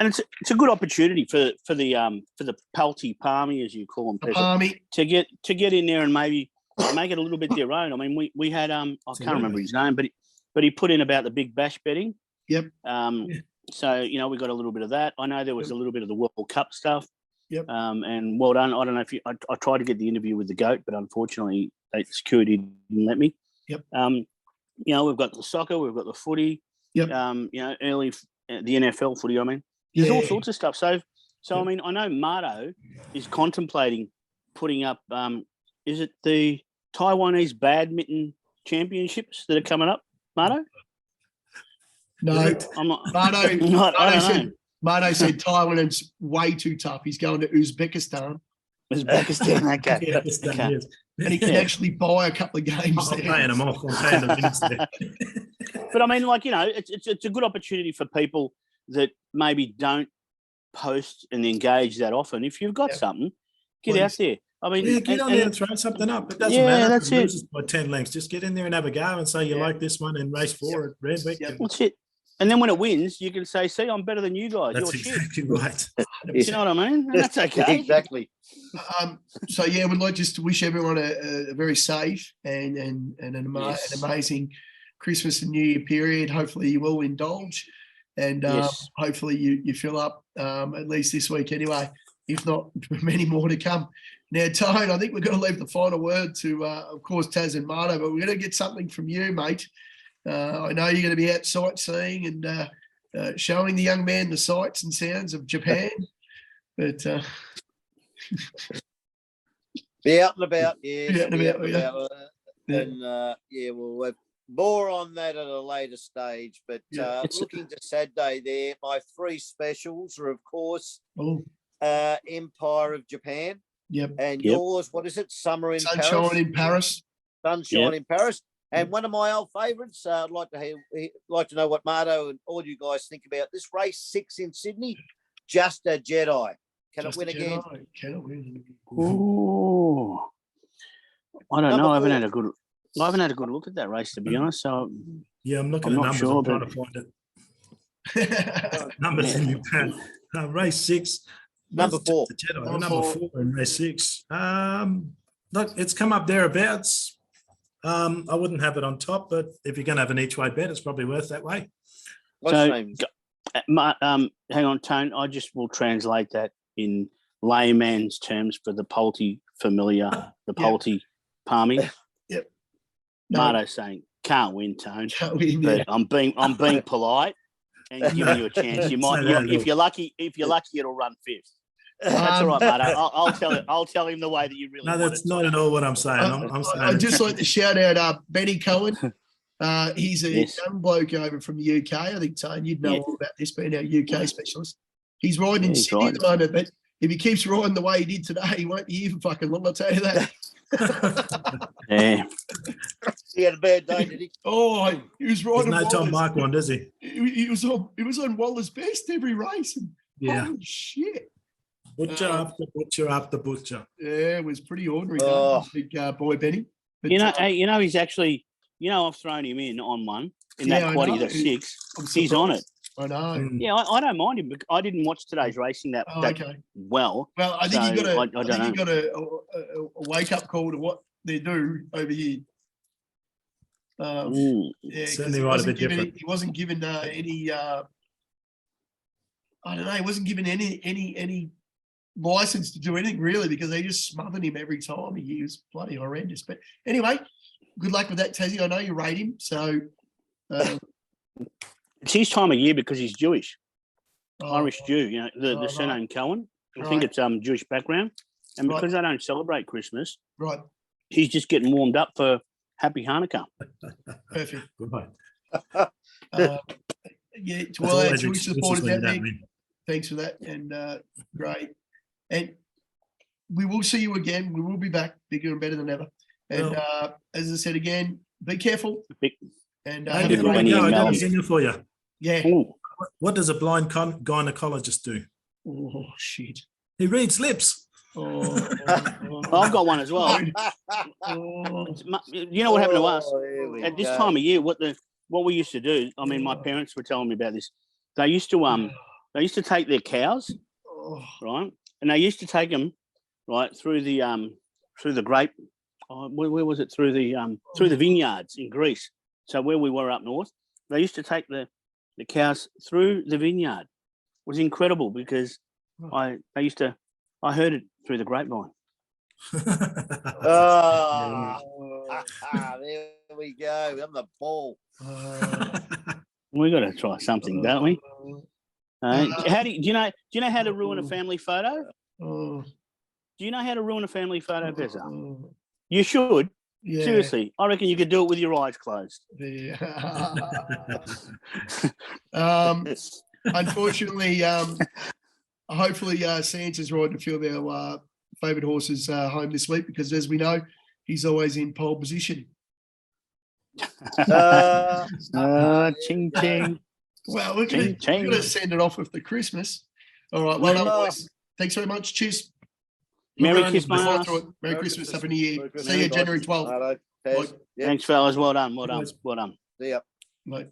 it's a good opportunity for the Pelty Palmy, as you call them, Palmy, to get in there and maybe make it a little bit their own. I mean, we had I can't remember his name, but he put in about the Big Bash betting. Yep. So we got a little bit of that. I know there was a little bit of the World Cup stuff. Yep. And well done. I don't know if I tried to get the interview with the GOAT, but unfortunately, security didn't let me. Yep. We've got the soccer, we've got the footy. Yep. Early the NFL footy. I mean, there's all sorts of stuff. So I mean, I know Marto is contemplating putting up. Is it the Taiwanese badminton championships that are coming up, Marto? No, Marto said Taiwan's way too tough. He's going to Uzbekistan. Okay. Okay. And he can actually buy a couple of games. I'm paying them off. I'm paying them there. But I mean, it's a good opportunity for people that maybe don't post and engage that often. If you've got something, get out there. I mean, get on there and throw something up. It doesn't matter. That's it. By 10 lengths, just get in there and have a go and say you like this one and race for it. Redwick. That's it. And then when it wins, you can say, "See, I'm better than you guys." That's You're exactly shit. right. You know what I mean? And that's okay. Exactly. So we'd like just to wish everyone a very safe and an amazing Christmas and New Year period. Hopefully you will indulge, and hopefully you fill up at least this week anyway. If not, many more to come. Now, Tone, I think we're going to leave the final word to, of course, Taz and Marto, but we're going to get something from you, mate. I know you're going to be out sightseeing and showing the young man the sights and sounds of Japan. But be out and about, And we'll have more on that at a later stage. But looking to Saturday there, my three specials are, of course, Empire of Japan. Yep. And yours, what is it? Sunshine in Paris. Sunshine in Paris. And one of my old favourites, I'd like to know what Marto and all you guys think about this race 6 in Sydney. Just a Jedi. Can it win again? Can it win? Oh, I don't know. I haven't had a good look at that race, to be honest. So I'm looking at numbers. Sure, I'm trying to find it. Numbers in your pen. Race 6. Number 4. Number 4 in race 6. Look, it's come up thereabouts. I wouldn't have it on top, but if you're going to have an each way bet, it's probably worth that way. What's hang on, Tone. I just will translate that in layman's terms for the Polty familiar, the Polty Palmy. Yep. Marto's saying can't win, Tone. Can't win, but I'm being polite and giving you a chance. You might, if you're lucky, it'll run 5th. That's all right, Marto. I'll tell him the way that you really. No, that's not at all what I'm saying. I'm saying I'd just like to shout out Benny Cohen. He's a young bloke over from the UK. I think, Tone, you'd know all about this, being our UK specialist. He's riding in Sydney at the moment, but if he keeps riding the way he did today, he won't be here for fucking long, I'll tell you that. He had a bad day, did he? Oh, he was riding. There's no Tom Mike one, does he? He was on Waller's best every race. And holy shit. Butcher after butcher after butcher. Yeah, it was pretty ordinary. Big boy Benny. But, he's actually, I've thrown him in on one in that quaddy, the 6. He's on it. I know. Yeah, I don't mind him. But I didn't watch today's racing that well. Well, I think you got a wake up call to what they do over here. Certainly right a bit different. He wasn't given any. I don't know. He wasn't given any license to do anything really, because they just smothered him every time. He was bloody horrendous. But anyway, good luck with that, Tassie. I know you rate him, so. It's his time of year because he's Jewish, Irish Jew. The surname Cohen. I think it's Jewish background, and because they don't celebrate Christmas, he's just getting warmed up for Happy Hanukkah. Perfect. To all our Jewish supporters out there, thanks for that. And great. And we will see you again. We will be back bigger and better than ever. And as I said again, be careful. And Andy, before we go, I got a zinger for you. Yeah. Ooh. What does a blind gynecologist do? Oh, shit. He reads lips. I've got one as well. You know what happened to us at this time of year? What we used to do? I mean, my parents were telling me about this. They used to take their cows, right, and they used to take them right through the grape. Where was it? Through the vineyards in Greece. So where we were up north, they used to take the cows through the vineyard. It was incredible because I heard it through the grapevine. There we go. I'm the ball. We got to try something, don't we? How do you know how to ruin a family photo? Do you know how to ruin a family photo, Beza? You should. Yeah. Seriously, I reckon you could do it with your eyes closed. Yeah. Unfortunately, hopefully Santa's riding a few of our favourite horses home this week because, as we know, he's always in pole position. Ching ching. Well, we're going to send it off with the Christmas. All right. Well done, boys. Thanks very much. Cheers. Merry Christmas. Merry Christmas. Happy New Year. See you January 12th. Thanks, fellas. Well done. Well done. Well done. See ya. Bye.